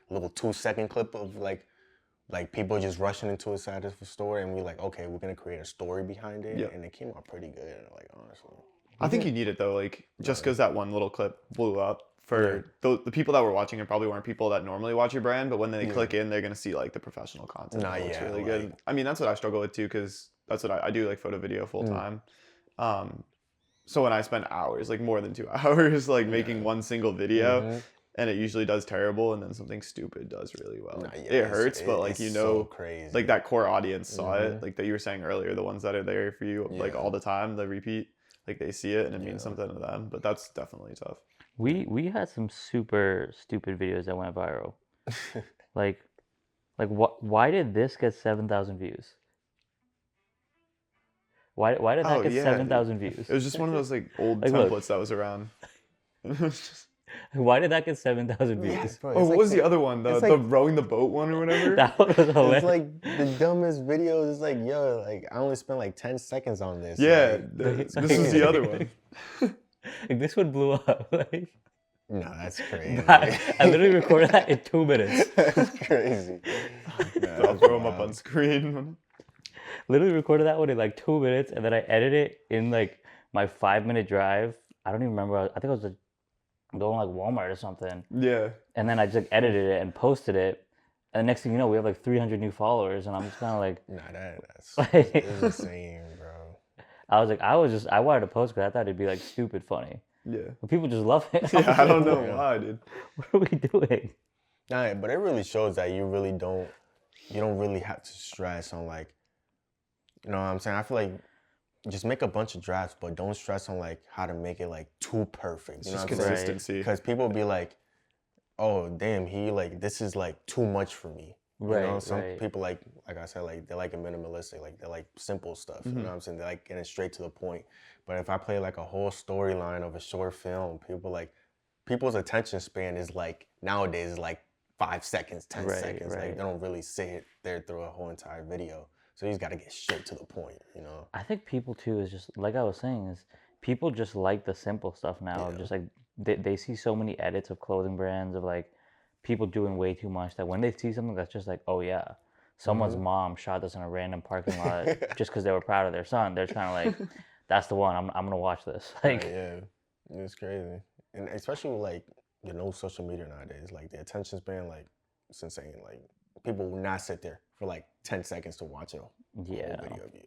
little 2-second clip of, like people just rushing into a side of the store, and we like, okay, we're gonna create a story behind it, and it came out pretty good. Like, honestly, I think you need it though. Like, just because that one little clip blew up for the people that were watching it probably weren't people that normally watch your brand, but when they click in, they're gonna see like the professional content. It's really good. I mean, that's what I struggle with too, because that's what I do, like photo video full time. So when I spend hours, like more than 2 hours, like making one single video. And it usually does terrible, and then something stupid does really well. It hurts, but like, you know, so like that core audience saw it, like that you were saying earlier, the ones that are there for you like all the time, the repeat, like they see it and it means something to them. But that's definitely tough. We had some super stupid videos that went viral. like why did this get 7,000 views? Why did that get 7,000 views? It was just one of those like old templates that was around. It was just... Why did that get 7,000 views? Yeah, bro, what was the other one? The rowing the boat one or whatever? That one was hilarious. It's like the dumbest videos. It's like, yo, like I only spent like 10 seconds on this. Yeah, like, this was the other one. Like, this one blew up. Like, no, that's crazy. I literally recorded that in 2 minutes. That's crazy. So I'll throw them up on screen. Literally recorded that one in like 2 minutes, and then I edited it in like my 5-minute drive. I don't even remember. I think I was going like Walmart or something. Yeah. And then I just like, edited it and posted it. And the next thing you know, we have like 300 new followers, and I'm just kind of like, nah, that's insane, bro. I wanted to post because I thought it'd be like stupid funny. Yeah. But people just love it. Yeah, I don't know why, dude. What are we doing? Nah, but it really shows that you don't really have to stress on like, you know what I'm saying? I feel like just make a bunch of drafts, but don't stress on like how to make it like too perfect. You know what I'm saying? Consistency. Because people be like, oh damn, this is like too much for me. Right. You know, some people like I said, like they like it minimalistic, like they like simple stuff. You know what I'm saying? They like getting straight to the point. But if I play like a whole storyline of a short film, people's attention span is like nowadays is like 5 seconds, 10 seconds. Like they don't really sit there through a whole entire video. So you just got to get straight to the point, you know? I think people too is just, like I was saying, is people just like the simple stuff now. Just like they see so many edits of clothing brands of like people doing way too much that when they see something that's just like, oh yeah, someone's mom shot this in a random parking lot just because they were proud of their son. They're kind of like, that's the one. I'm gonna watch this. Like, yeah, it's crazy, and especially with like social media nowadays, like the attention span, like it's insane. Like people will not sit there for like 10 seconds to watch a whole video of you.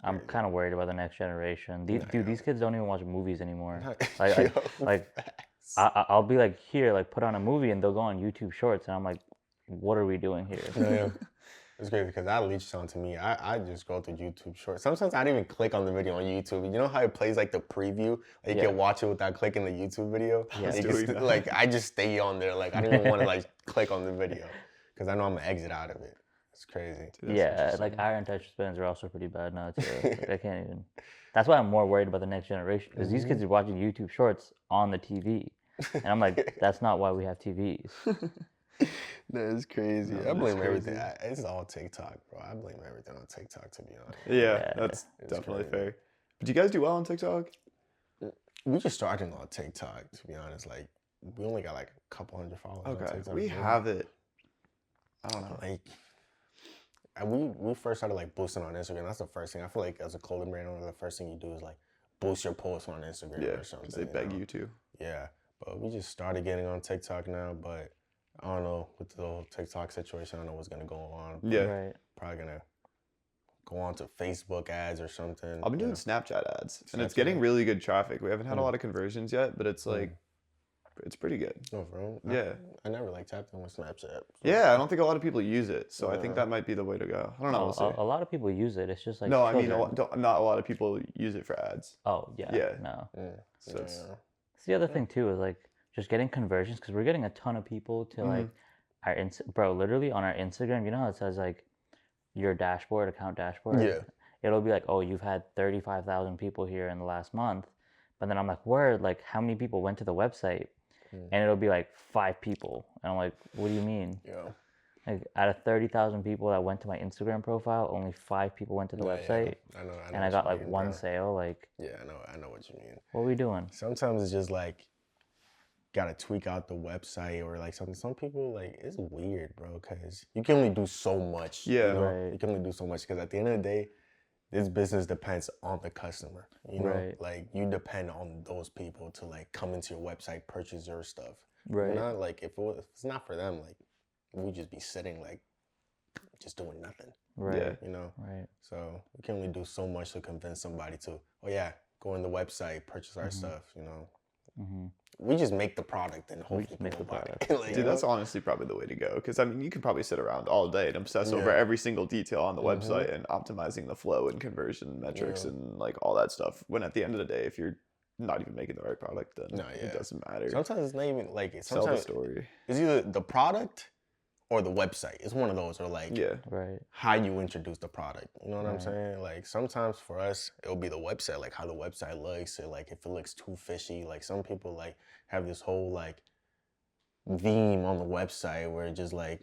I'm kind of worried about the next generation. These kids don't even watch movies anymore. I'll be like, here, like put on a movie, and they'll go on YouTube Shorts, and I'm like, what are we doing here? Yeah. It's crazy because that leaches onto me. I just go to YouTube Shorts. Sometimes I don't even click on the video on YouTube. You know how it plays like the preview? Like you can watch it without clicking the YouTube video? Yeah. Like I just stay on there. Like I don't even want to like click on the video because I know I'm going to exit out of it. It's crazy. Dude, yeah, like iron touch spins are also pretty bad now too. Like, I can't even. That's why I'm more worried about the next generation because these kids are watching YouTube Shorts on the TV, and I'm like, that's not why we have TVs. That is crazy. I blame everything. It's all TikTok, bro. I blame everything on TikTok, to be honest. Yeah, that's definitely fair. But do you guys do well on TikTok? We just started on TikTok, to be honest. Like, we only got like a couple hundred followers on TikTok. We have it. I don't know. Like, we first started like boosting on Instagram. That's the first thing. I feel like as a clothing brand owner, the first thing you do is like boost your posts on Instagram or something. Because they beg you to. Yeah, but we just started getting on TikTok now, but I don't know with the whole TikTok situation. I don't know what's gonna go on. Yeah, right. Probably gonna go on to Facebook ads or something. I've been doing Snapchat ads, and it's getting really good traffic. We haven't had a lot of conversions yet, but it's like it's pretty good. No, for real? Yeah. I never like tapped in with Snapchat. So. Yeah, I don't think a lot of people use it, so I think that might be the way to go. I don't know. We'll see. A lot of people use it. It's just like no, I mean not a lot of people use it for ads. Oh yeah. Yeah. No. So it's the other thing too is like just getting conversions because we're getting a ton of people to like our bro literally on our Instagram. You know how it says like your dashboard account dashboard. Yeah. It'll be like, oh, you've had 35,000 people here in the last month, but then I'm like, word, like how many people went to the website? And it'll be like 5 people, and I'm like, what do you mean? Yeah. Like out of 30,000 people that went to my Instagram profile, only 5 people went to the website. I know and I got like one sale. Like, yeah, I know what you mean. What are we doing? Sometimes it's just like gotta tweak out the website or like something. Some people like it's weird, bro, because you can only do so much. Yeah, you know? Right. You can only do so much because at the end of the day, this business depends on the customer. You know, Right. like you depend on those people to like come into your website, purchase your stuff. Right. Not like if it's not for them, like we just be sitting like just doing nothing. Right. Yeah. You know. Right. So we can only do so much to convince somebody to, oh yeah, go on the website, purchase our stuff. You know. We just make the product and hopefully make the product. like, Dude, that's honestly probably the way to go. Because I mean, you could probably sit around all day and obsess over every single detail on the website and optimizing the flow and conversion metrics and like all that stuff. When at the end of the day, if you're not even making the right product, then it doesn't matter. Sometimes it's not even like Sell the story. It's either the product or the website. It's one of those, or like Right. how you introduce the product. You know what I'm saying? Like sometimes for us, it'll be the website, like how the website looks, or like if it looks too fishy. Like some people like have this whole like theme on the website where it just like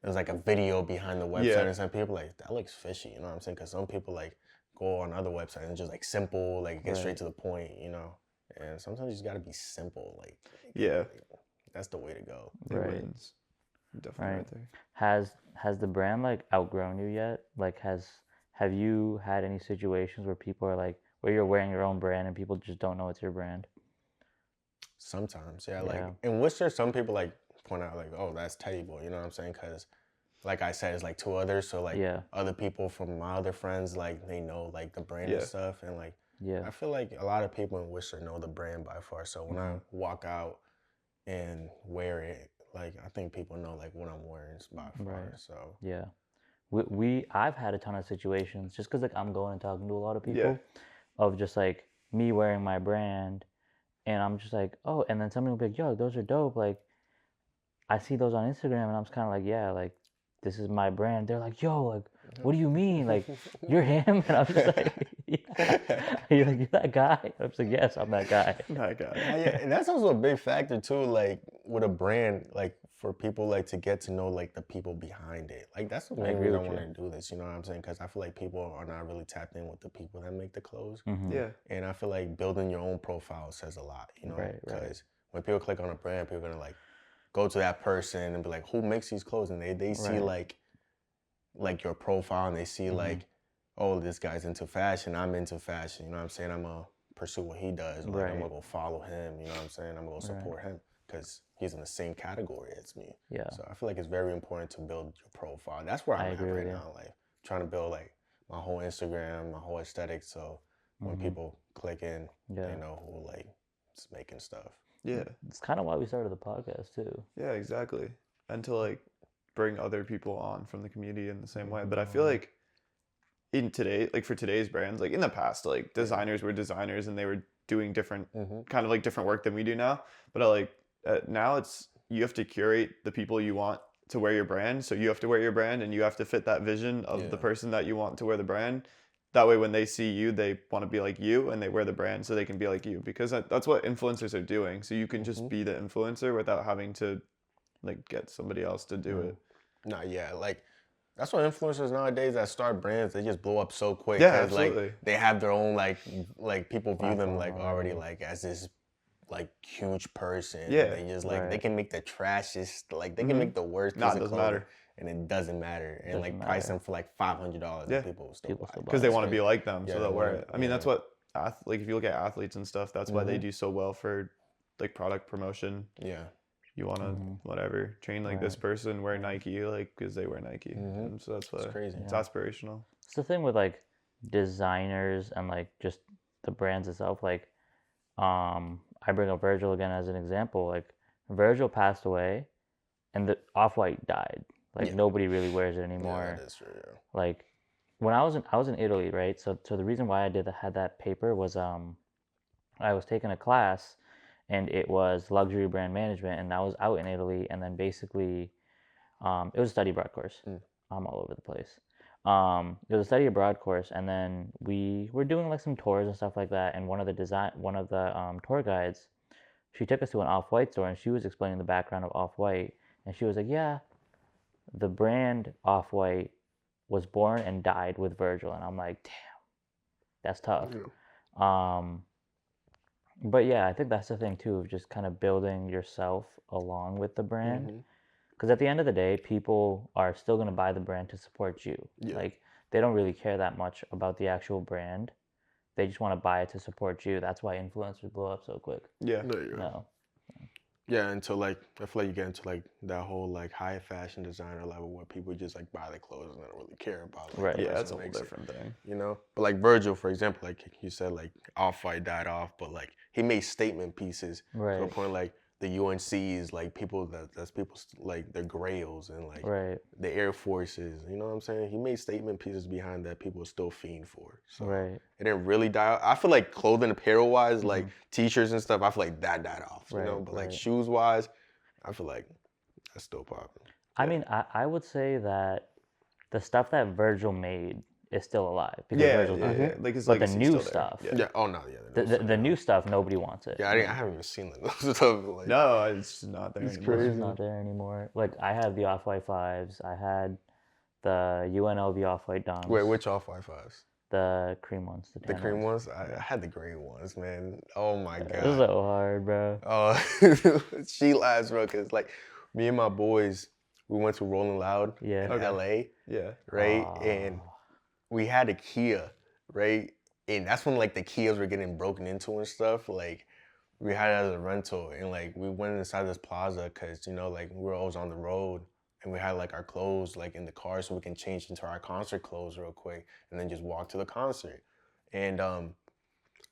there's like a video behind the website, and some people like that looks fishy. You know what I'm saying? Because some people like go on other websites and it's just like simple, like get straight to the point. You know, and sometimes you just gotta be simple. Like that's the way to go. It wins. Definitely right there. Has the brand like outgrown you yet? Like have you had any situations where people are like where you're wearing your own brand and people just don't know it's your brand? Sometimes, yeah. Like in Worcester, some people like point out like, oh, that's TeddyBoy. You know what I'm saying? Because like I said, it's like 2 others. So like other people from my other friends, like they know like the brand and stuff. And like I feel like a lot of people in Worcester know the brand by far. So when I walk out and wear it, like I think people know like what I'm wearing by far. So I've had a ton of situations just because like I'm going and talking to a lot of people of just like me wearing my brand, and I'm just like, oh, and then somebody will be like, yo, those are dope. Like I see those on Instagram, and I'm just kind of like, yeah, like this is my brand. They're like, yo, like what do you mean? Like you're him? And I'm just like, yeah. You're like, you're that guy? I'm just like, yes, I'm that guy. That guy. Yeah, and that's also a big factor too, like with a brand, like for people like to get to know like the people behind it. Like that's the main reason I want to do this, you know what I'm saying? Because I feel like people are not really tapped in with the people that make the clothes. Yeah. And I feel like building your own profile says a lot, you know? Because when people click on a brand, people are gonna like go to that person and be like, who makes these clothes? And they see like your profile, and they see like, oh, this guy's into fashion, I'm into fashion, you know what I'm saying? I'm gonna pursue what he does. Like I'm gonna go follow him, you know what I'm saying? I'm gonna go support him because he's in the same category as me. Yeah. So I feel like it's very important to build your profile. That's where I'm at right now, like trying to build like my whole Instagram, my whole aesthetic. So when people click in, they know who like is making stuff. Yeah. It's kind of why we started the podcast too. Yeah, exactly. And to like bring other people on from the community in the same way. But I feel like for today's brands, like in the past, like designers were designers and they were doing different kind of like different work than we do now. But now you have to curate the people you want to wear your brand. So you have to wear your brand and you have to fit that vision of the person that you want to wear the brand. That way, when they see you, they want to be like you and they wear the brand so they can be like you, because that's what influencers are doing. So you can just be the influencer without having to like get somebody else to do it. No, yeah, like that's what influencers nowadays that start brands, they just blow up so quick. Yeah, absolutely. Like they have their own like people view them like already like as this like huge person. Yeah. They just like they can make the trashiest, like they can make the worst. Nah, it doesn't matter. And it doesn't matter. And like price them for like $500 and people will still buy it. Because they want to be like them, so they'll wear it. I mean, yeah. that's what like if you look at athletes and stuff, that's why they do so well for like product promotion. Yeah. You want to whatever train like this person, wear Nike, like because they wear Nike, and so that's why It's crazy. It's aspirational. It's the thing with like designers and like just the brands itself. Like, I bring up Virgil again as an example. Like Virgil passed away, and the Off-White died. Like nobody really wears it anymore. Yeah, that is true. Yeah. Like when I was in Italy, right? So the reason why I had that paper was I was taking a class, and it was luxury brand management, and I was out in Italy, and then basically, it was a study abroad course. I'm all over the place. It was a study abroad course, and then we were doing like some tours and stuff like that. And one of the tour guides, she took us to an Off-White store, and she was explaining the background of Off-White, and she was like, "Yeah, the brand Off-White was born and died with Virgil," and I'm like, "Damn, that's tough." But yeah, I think that's the thing too, of just kind of building yourself along with the brand. Because at the end of the day, people are still going to buy the brand to support you. Like, they don't really care that much about the actual brand. They just want to buy it to support you. That's why influencers blow up so quick. Yeah. There you go. No. Yeah, until like I feel like you get into like that whole like high fashion designer level where people just like buy the clothes and they don't really care about like, Right. the Yeah, person that's a who whole makes it, different thing. you know. But like Virgil, for example, like you said, like Off-White died off, but like he made statement pieces to a point like the UNCs, like people that's people like the Grails and like the Air Forces. You know what I'm saying? He made statement pieces behind that people still fiend for. So it didn't really die off. I feel like clothing apparel wise, like t-shirts and stuff, I feel like that died off. You know, but like shoes wise, I feel like that's still popping. I mean, I would say that the stuff that Virgil made is still alive. Because Virgil's not here. Like his but the legacy's new still there. stuff, Yeah. Oh no. Yeah. the new stuff, nobody wants it. Yeah. I haven't even seen those stuff. Like, No, it's not there it's anymore. crazy. It's not there anymore. Like I have the Off-White 5s. I had the UNLV Off-White Doms. Wait, which Off-White 5s? The cream ones. The cream ones? I had the gray ones, man. Oh my god. It was so hard, bro. Oh, she laughs, bro, because like me and my boys, we went to Rolling Loud in LA. Yeah. Right? And we had a Kia, right? And that's when like the Kias were getting broken into and stuff. Like we had it as a rental, and like we went inside this plaza because, you know, like we were always on the road. And we had like our clothes like in the car so we can change into our concert clothes real quick and then just walk to the concert. And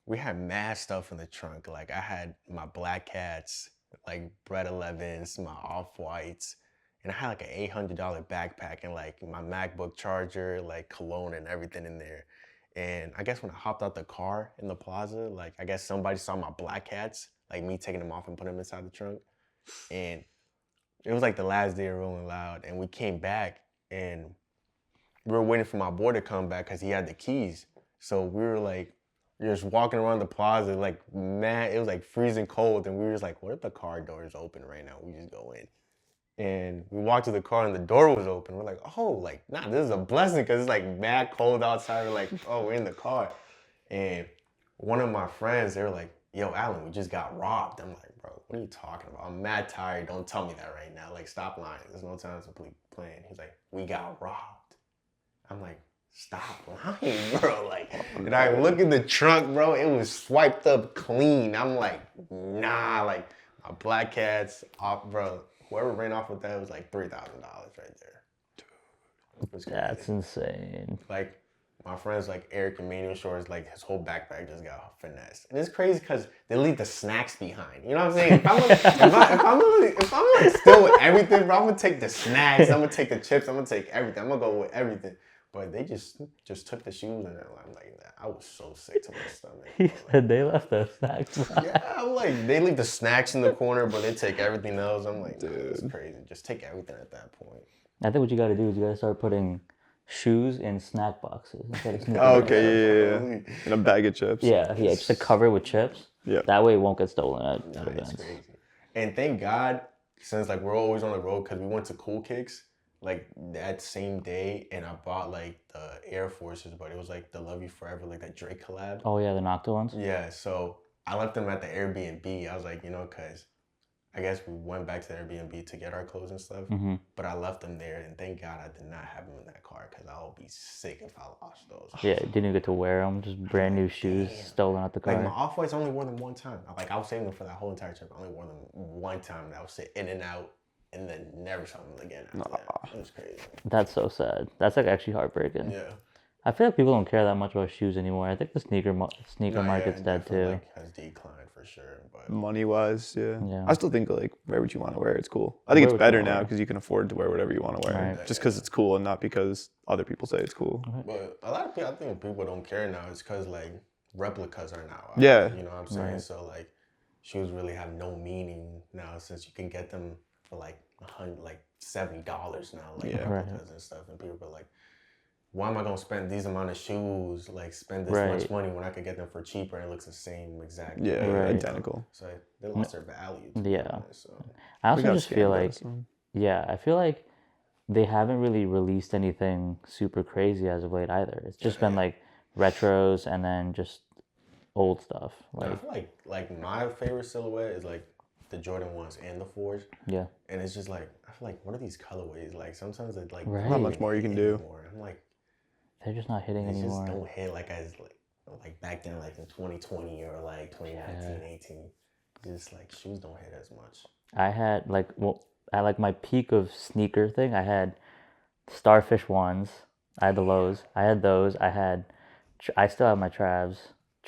we had mad stuff in the trunk. Like I had my Black Cats, like Bread 11s, my Off-Whites, and I had like an $800 backpack and like my MacBook charger, like cologne and everything in there. And I guess when I hopped out the car in the plaza, like I guess somebody saw my Black Cats, like me taking them off and putting them inside the trunk. And it was like the last day of Rolling Loud, and we came back, and we were waiting for my boy to come back because he had the keys. So we were like, just walking around the plaza, like, man, it was like freezing cold, and we were just like, what if the car door is open right now? We just go in. And we walked to the car, and the door was open. We're like, oh, like, nah, this is a blessing because it's like mad cold outside. We're like, oh, we're in the car. And one of my friends, they were like, yo, Alan, we just got robbed. I'm like, bro, what are you talking about? I'm mad tired. Don't tell me that right now. Like, stop lying. There's no time to play playing. He's like, we got robbed. I'm like, stop lying, bro. Like, and I look in the trunk, bro. It was swiped up clean. I'm like, nah. Like, my Black Cats, off, bro. Whoever ran off with that was like $3,000 right there. Dude, That's insane. Like, my friends like Eric and Manuel Shores, like his whole backpack just got finessed. And it's crazy because they leave the snacks behind. You know what I'm saying? If I'm like still with everything, bro, I'm gonna take the snacks, I'm gonna take the chips, I'm gonna take everything. I'm gonna go with everything. But they just took the shoes and I'm like, I was so sick to my stomach. He said they left the snacks. Yeah, I'm like, they leave the snacks in the corner, but they take everything else. I'm like, dude, it's crazy. Just take everything at that point. I think what you got to do is you got to start putting shoes in snack boxes instead of sneakers. Oh, okay, yeah. In a bag of chips. Yeah, just to cover it with chips. Yeah. That way it won't get stolen at events. It's crazy. And thank God, since like we're always on the road, because we went to Cool Kicks like that same day, and I bought like the Air Forces, but it was like the Love You Forever, like that Drake collab. Oh yeah, the Nocta ones. Yeah, so I left them at the Airbnb. I was like, because I guess we went back to the Airbnb to get our clothes and stuff, but I left them there, and thank God I did not have them in that car because I would be sick if I lost those. Yeah, didn't even get to wear them. Just brand new shoes stolen out the car. Like my Off-Whites, I only wore them one time. Like I was saving them for that whole entire trip. I only wore them one time, and I would sit in and out, and then never saw them again after that. It was crazy. That's so sad. That's like actually heartbreaking. Yeah. I feel like people don't care that much about shoes anymore. I think the sneaker market's dead too. Like, has declined for sure. But Money wise, Yeah. I still think like wear what you want to wear. It's cool. I think it's better now because you can afford to wear whatever you want to wear, just because it's cool and not because other people say it's cool. But a lot of people, I think people don't care now. It's because like replicas are now out. Yeah. You know what I'm saying? So like shoes really have no meaning now since you can get them for like $70 now, like replicas and stuff. And people are like, why am I gonna spend these amount of shoes, like spend this much money when I could get them for cheaper and it looks the same exact? Identical. So they lost their value. Yeah. So. I also just feel like, I feel like they haven't really released anything super crazy as of late either. It's just been like retros and then just old stuff. Like I feel like my favorite silhouette is like the Jordan 1s and the 4s. Yeah. And it's just like, I feel like, what are these colorways? Like sometimes it's like, not much more you can do. I'm like, they're just not hitting anymore. They just don't hit like as like back then, like in 2020 or like 2019, 18. Just like shoes don't hit as much. I had at like my peak of sneaker thing, I had Starfish ones. I had the lows. I had those. I still have my Trav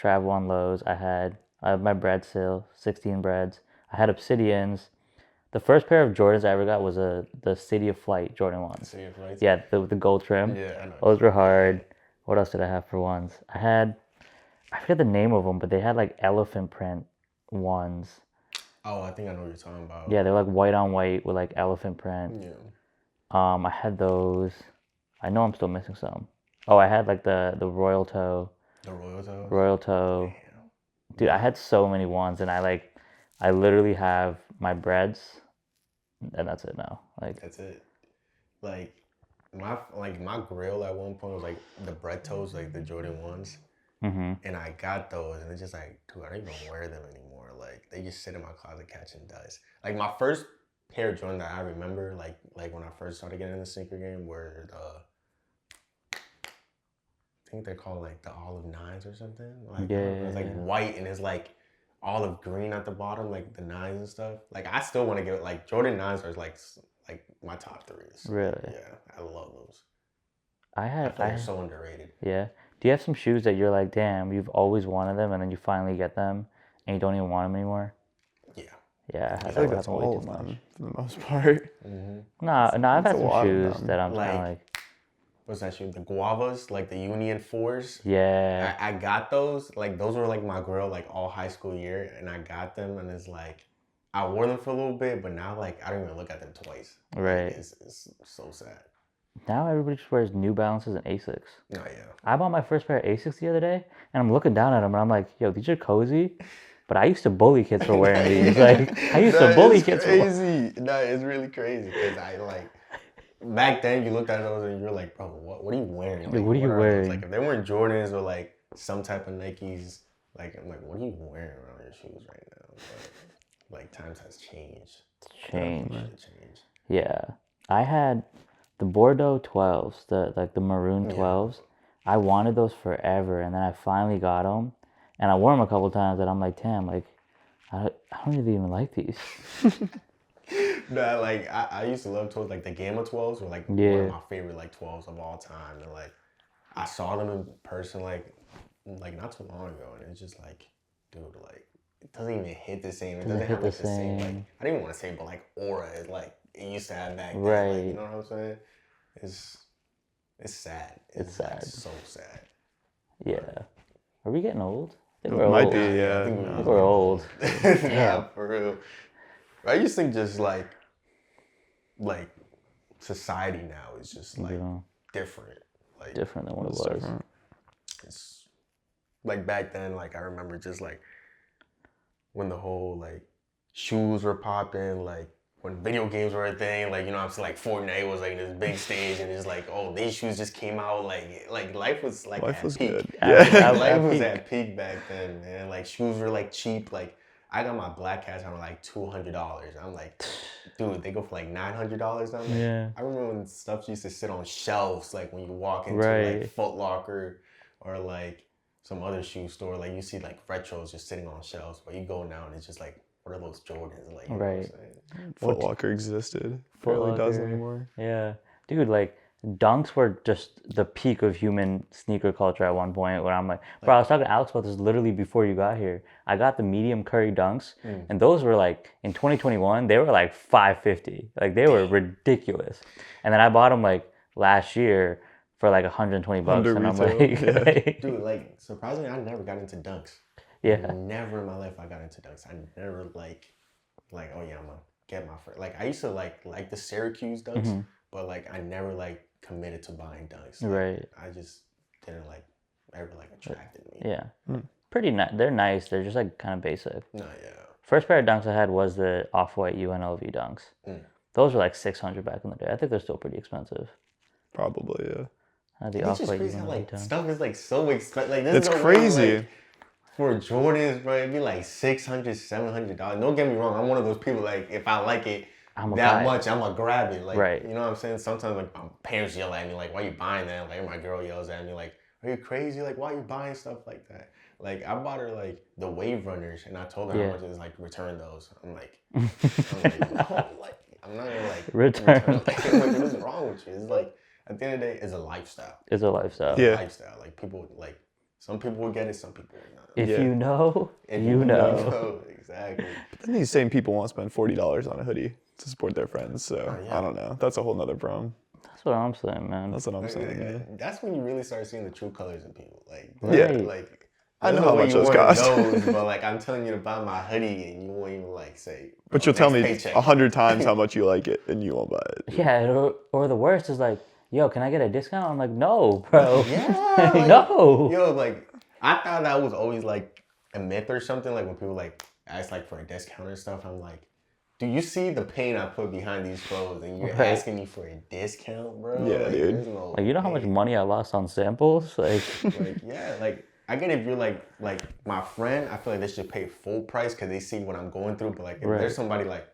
1 lows. I have my bread still, 16 breads. I had Obsidians. The first pair of Jordans I ever got was the City of Flight Jordan 1s. City of Flight? Yeah, the gold trim. Yeah, I know. Those were hard. What else did I have for ones? I forget the name of them, but they had like elephant print ones. Oh, I think I know what you're talking about. Yeah, they're like white on white with like elephant print. Yeah. I had those. I know I'm still missing some. Oh, I had like the Royal Toe. The Royal Toe? Royal Toe. Damn. Dude, I had so many ones, and I literally have my breads, and that's it now. Like that's it. Like my grill at one point was like the bread toes, like the Jordan 1s. And I got those, and it's just like, dude, I don't even wear them anymore. Like they just sit in my closet catching dust. Like my first pair of Jordan that I remember, like when I first started getting in the sneaker game, were I think they're called like the Olive 9s or something. Like it's like white and it's like olive green at the bottom, like the 9s and stuff. Like I still want to get like Jordan 9s are like my top 3s. Really? Yeah, I love those. I feel like they're so underrated. Yeah. Do you have some shoes that you're like, damn, you've always wanted them, and then you finally get them, and you don't even want them anymore? Yeah. Yeah, I feel like that's all of them for the most part. No, I've had some shoes that I'm kind of like. What's that shoe? The Guavas, like the Union 4s. Yeah. I got those. Like those were like my girl, like all high school year, and I got them, and it's like I wore them for a little bit, but now like I don't even look at them twice. Right. Like, it's so sad. Now everybody just wears New Balances and Asics. Oh yeah. I bought my first pair of Asics the other day, and I'm looking down at them, and I'm like, yo, these are cozy. But I used to bully kids for wearing these. Like I used to bully kids for wearing these. No, it's really crazy because I like. Back then, you looked at those and you're like, bro, what are you wearing? Like, what are you wearing? Like, if they weren't Jordans or like some type of Nikes, like, I'm like, what are you wearing around your shoes right now? But, like, times has changed. Changed. Yeah. I had the Bordeaux 12s, the maroon 12s. I wanted those forever, and then I finally got them, and I wore them a couple times, and I'm like, damn, like, I don't really even like these. Nah, like I used to love 12s, like the Gamma 12s were like one of my favorite like 12s of all time, and like I saw them in person like not too long ago, and it's just like, dude, like it doesn't even hit the same. It doesn't have like the same like I don't even want to say, but like aura is like it used to have back then. Like, you know what I'm saying? It's sad. It's sad. Like, so sad. Yeah. Are we getting old? I think It might old. be, yeah. I think we're old. Yeah, for real. I used to think just like society now is just like different. Like different than what it was. Different. It's like back then, like I remember just like when the whole like shoes were popping, like when video games were a thing, like, you know, I'm saying, like Fortnite was like this big stage, and it's like, oh, these shoes just came out, like life was like Life at was peak. good. Yeah. Life was at peak back then, man. Like shoes were like cheap. Like I got my black cats on like $200. I'm like, dude, they go for like $900 now. Like, Yeah. I remember when stuff used to sit on shelves, like when you walk into like Foot Locker or like some other shoe store, like you see like retros just sitting on shelves, but you go now and it's just like, what are those Jordans? Like, you know what I'm saying? Foot Locker existed. Barely does anymore. Yeah. Dude, like dunks were just the peak of human sneaker culture at one point where I'm like, bro, I was talking to Alex about this literally before you got here. I got the medium Curry dunks and those were like, in 2021, they were like $550. Like they were ridiculous. And then I bought them like last year for like $120 and I'm like, dude, like surprisingly, I never got into dunks. Yeah. Never in my life I got into dunks. I never like, oh yeah, I'm gonna get my first. Like I used to like the Syracuse dunks, but like I never like committed to buying dunks. Like, right. I just didn't like ever like attracted me. Yeah. Pretty nice. They're nice. They're just like kind of basic. No, yeah. First pair of dunks I had was the Off-White UNLV dunks. Those were like $600 back in the day. I think they're still pretty expensive. Probably, yeah. The It's just Off-White crazy UNLV how like dunks. stuff is like so expensive. Like this It's is no crazy. Way, like, for Jordans, bro, it'd be like $600, $700. Don't get me wrong. I'm one of those people, like, if I like it that much, I'm going to grab it. Like, you know what I'm saying? Sometimes, like, my parents yell at me, like, why you buying that? Like, my girl yells at me, like, are you crazy? Like, why are you buying stuff like that? Like, I bought her, like, the Wave Runners, and I told her how much it was, like, return those. I'm like, no, like, I'm not going to, like, return. Like, what is wrong with you? It's like, at the end of the day, it's a lifestyle. It's a lifestyle. It's a lifestyle. Like, people, like, some people will get it, some people will not. If you know, you know. Exactly. But then these same people want to spend $40 on a hoodie to support their friends. So I don't know. That's a whole nother problem. That's what I'm saying, man. That's what I'm saying. Yeah. That's when you really start seeing the true colors in people. Like, like I know how much those cost. But like, I'm telling you to buy my hoodie, and you won't even like say. But you'll tell me 100 times how much you like it, and you won't buy it. Yeah, or the worst is like, yo, can I get a discount? I'm like, no, bro. Yeah. Like, no. Yo, like, I thought that was always like a myth or something. Like when people like ask like for a discount or stuff, I'm like, do you see the pain I put behind these clothes, and you're asking me for a discount, bro? Yeah, like, dude. No like, you know how much money I lost on samples? Like, yeah, like I get if you're like my friend, I feel like they should pay full price because they see what I'm going through. But like if there's somebody like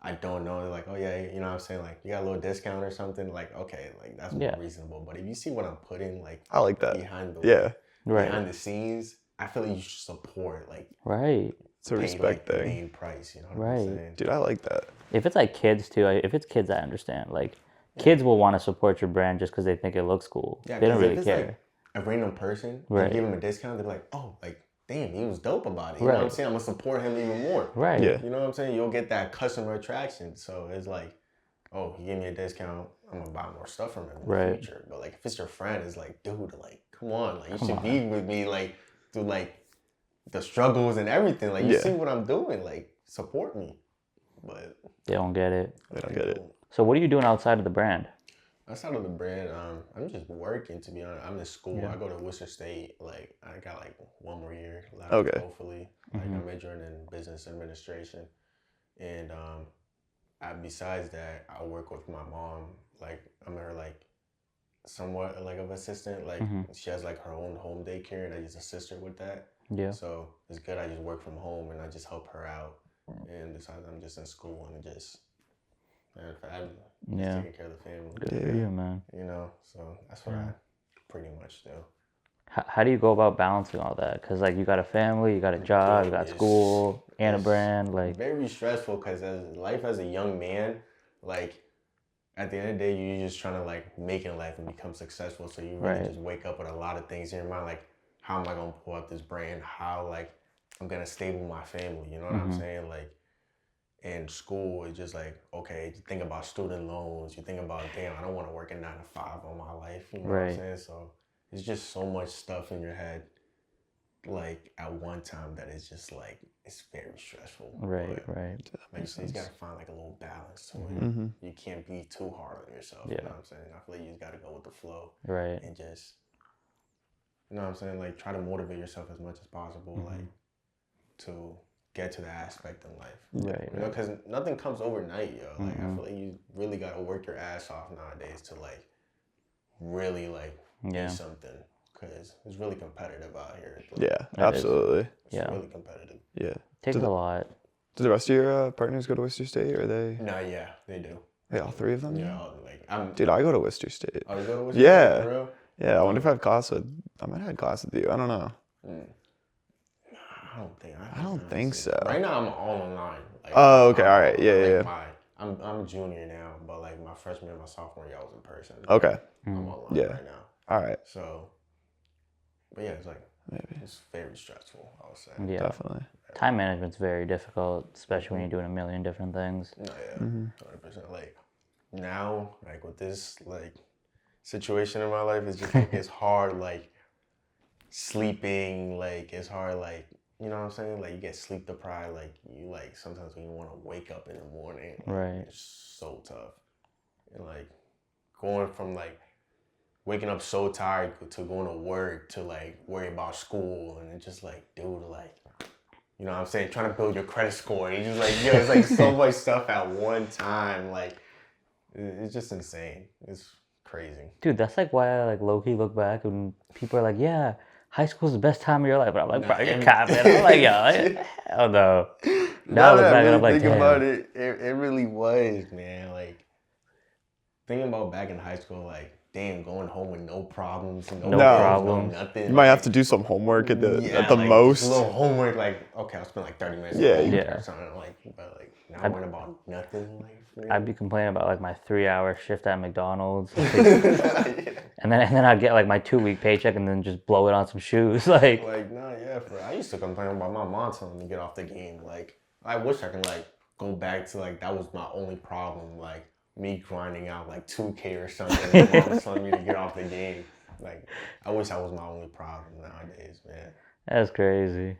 I don't know, they're like, oh yeah, you know what I'm saying? Like you got a little discount or something, like okay, like that's more reasonable. But if you see what I'm putting like I like that. behind the behind the scenes, I feel like you should support like It's a respect thing. Main price, you know what I'm saying? Dude, I like that. If it's like kids too, if it's kids, I understand. Like kids will want to support your brand just because they think it looks cool. Yeah, they don't really it's care. Like a random person, you give them a discount, they're like, oh, like, damn, he was dope about it. You know what I'm saying? I'm going to support him even more. Right. Yeah. You know what I'm saying? You'll get that customer attraction. So it's like, oh, he gave me a discount, I'm going to buy more stuff from him in the future. But like, if it's your friend, it's like, dude, like, come on. Like, you should be with me, like, through like the struggles and everything. Like, you see what I'm doing. Like, support me. But they don't get it. They don't get it. So what are you doing outside of the brand? Outside of the brand, I'm just working, to be honest. I'm in school. I go to Worcester State. Like, I got like one more year left, hopefully. Like, I'm majoring in business administration. And besides that, I work with my mom. Like, I'm her like somewhat like of assistant. Like, she has like her own home daycare, and I just assist her with that. Yeah. So it's good. I just work from home, and I just help her out. And besides, I'm just in school and just taking care of the family. Good for you, man. You know, so that's what I pretty much do. How do you go about balancing all that? Because like you got a family, you got a job, you got school, and a brand. Like very stressful because life as a young man, like at the end of the day, you're just trying to like make it in life and become successful. So you really just wake up with a lot of things in your mind, like how am I gonna pull up this brand? How like I'm gonna stable my family? You know what I'm saying? Like in school, it's just like okay, you think about student loans. You think about damn, I don't want to work a 9 to 5 all my life. You know what I'm saying? So it's just so much stuff in your head, like at one time that is just like it's very stressful. Right. Like you said, you gotta find like a little balance to it. You can't be too hard on yourself. You know what I'm saying? I feel like you just gotta go with the flow. Right. And just, you know what I'm saying? Like try to motivate yourself as much as possible, like to get to that aspect in life. Right. You know, because nothing comes overnight, yo. Like I feel like you really gotta work your ass off nowadays to like really like do something. Because it's really competitive out here. Like, yeah, absolutely. It's really competitive. Yeah. Takes a lot. Do the rest of your partners go to Worcester State, or are they? No, yeah, they do. Hey, all three of them? Yeah, like Dude, I go to Worcester State. Oh, you go to Worcester State? For real? Yeah, I wonder if I have class with. I might have class with you. I don't know. I don't think so. Right now, I'm all online. Like, oh, okay, all right, yeah. I'm a junior now, but like my freshman and my sophomore year, I was in person. Okay. I'm online right now. All right. So, but yeah, it's like it's very stressful. I would say. Yeah, definitely. Time management's very difficult, especially when you're doing a million different things. No, yeah, 100%. Like now, like with this like situation in my life, it's just like, it's hard. Like sleeping, like it's hard. Like you know what I'm saying? Like you get sleep deprived. Like you like sometimes when you want to wake up in the morning, like, it's so tough. And like going from like waking up so tired to going to work to like worry about school, and it's just like, dude, like, you know what I'm saying? Trying to build your credit score. And it's just like, yo, it's like so much stuff at one time. Like, it's just insane. It's crazy. Dude, that's like why I like low-key look back and people are like, yeah, high school's the best time of your life. But I'm like, bro, you're confident. I'm like, yo, hell no. Now I look back and I'm like, think about it, it really was, man. Like, thinking about back in high school, like, damn, going home with no problems, no problems, nothing. You might have to do some homework at the like, most. A little homework, like, okay, I'll spend like 30 minutes or something, like, but like, now I'm worrying about nothing. Like, I'd be complaining about like my 3-hour shift at McDonald's. Like, and then I'd get like my 2-week paycheck and then just blow it on some shoes. Like no, yeah, I used to complain about my mom telling me to get off the game. Like, I wish I could like go back to like, that was my only problem. Like, me grinding out like 2K or something, and mom was telling me to get off the game. Like, I wish that was my only problem nowadays, man. That's crazy.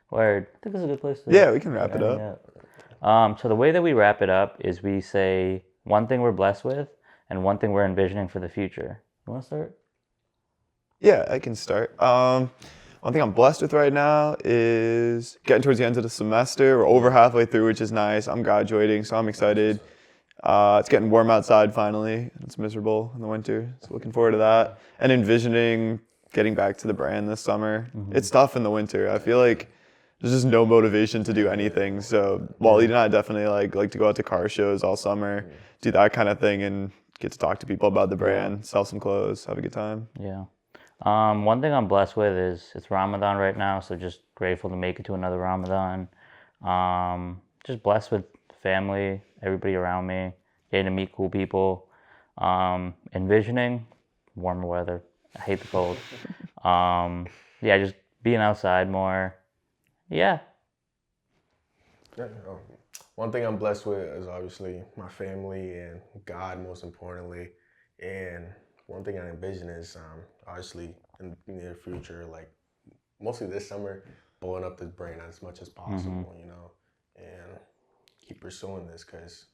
Word. I think this is a good place to we can wrap it up. So the way that we wrap it up is we say one thing we're blessed with and one thing we're envisioning for the future. You want to start? Yeah, I can start. One thing I'm blessed with right now is getting towards the end of the semester. We're over halfway through, which is nice. I'm graduating, so I'm excited. It's getting warm outside finally. It's miserable in the winter, so looking forward to that. And envisioning getting back to the brand this summer. It's tough in the winter. I feel like there's just no motivation to do anything. So Owalid and I definitely like to go out to car shows all summer, do that kind of thing, and get to talk to people about the brand, sell some clothes, have a good time. Yeah. One thing I'm blessed with is it's Ramadan right now, so just grateful to make it to another Ramadan. Just blessed with family, everybody around me, getting to meet cool people. Envisioning warmer weather. I hate the cold. Just being outside more. Yeah. One thing I'm blessed with is obviously my family and God, most importantly. And one thing I envision is obviously in the near future, like mostly this summer, blowing up this brand as much as possible, you know, and keep pursuing this because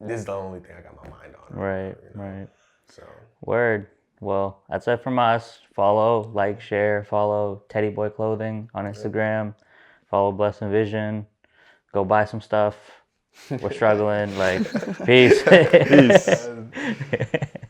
this is the only thing I got my mind on. Right, you know? right. So. Word. Well, that's it from us. Follow, like, share, follow TeddyBoy Clothing on Instagram. Follow Bless Envision. Go buy some stuff. We're struggling. Peace. Peace.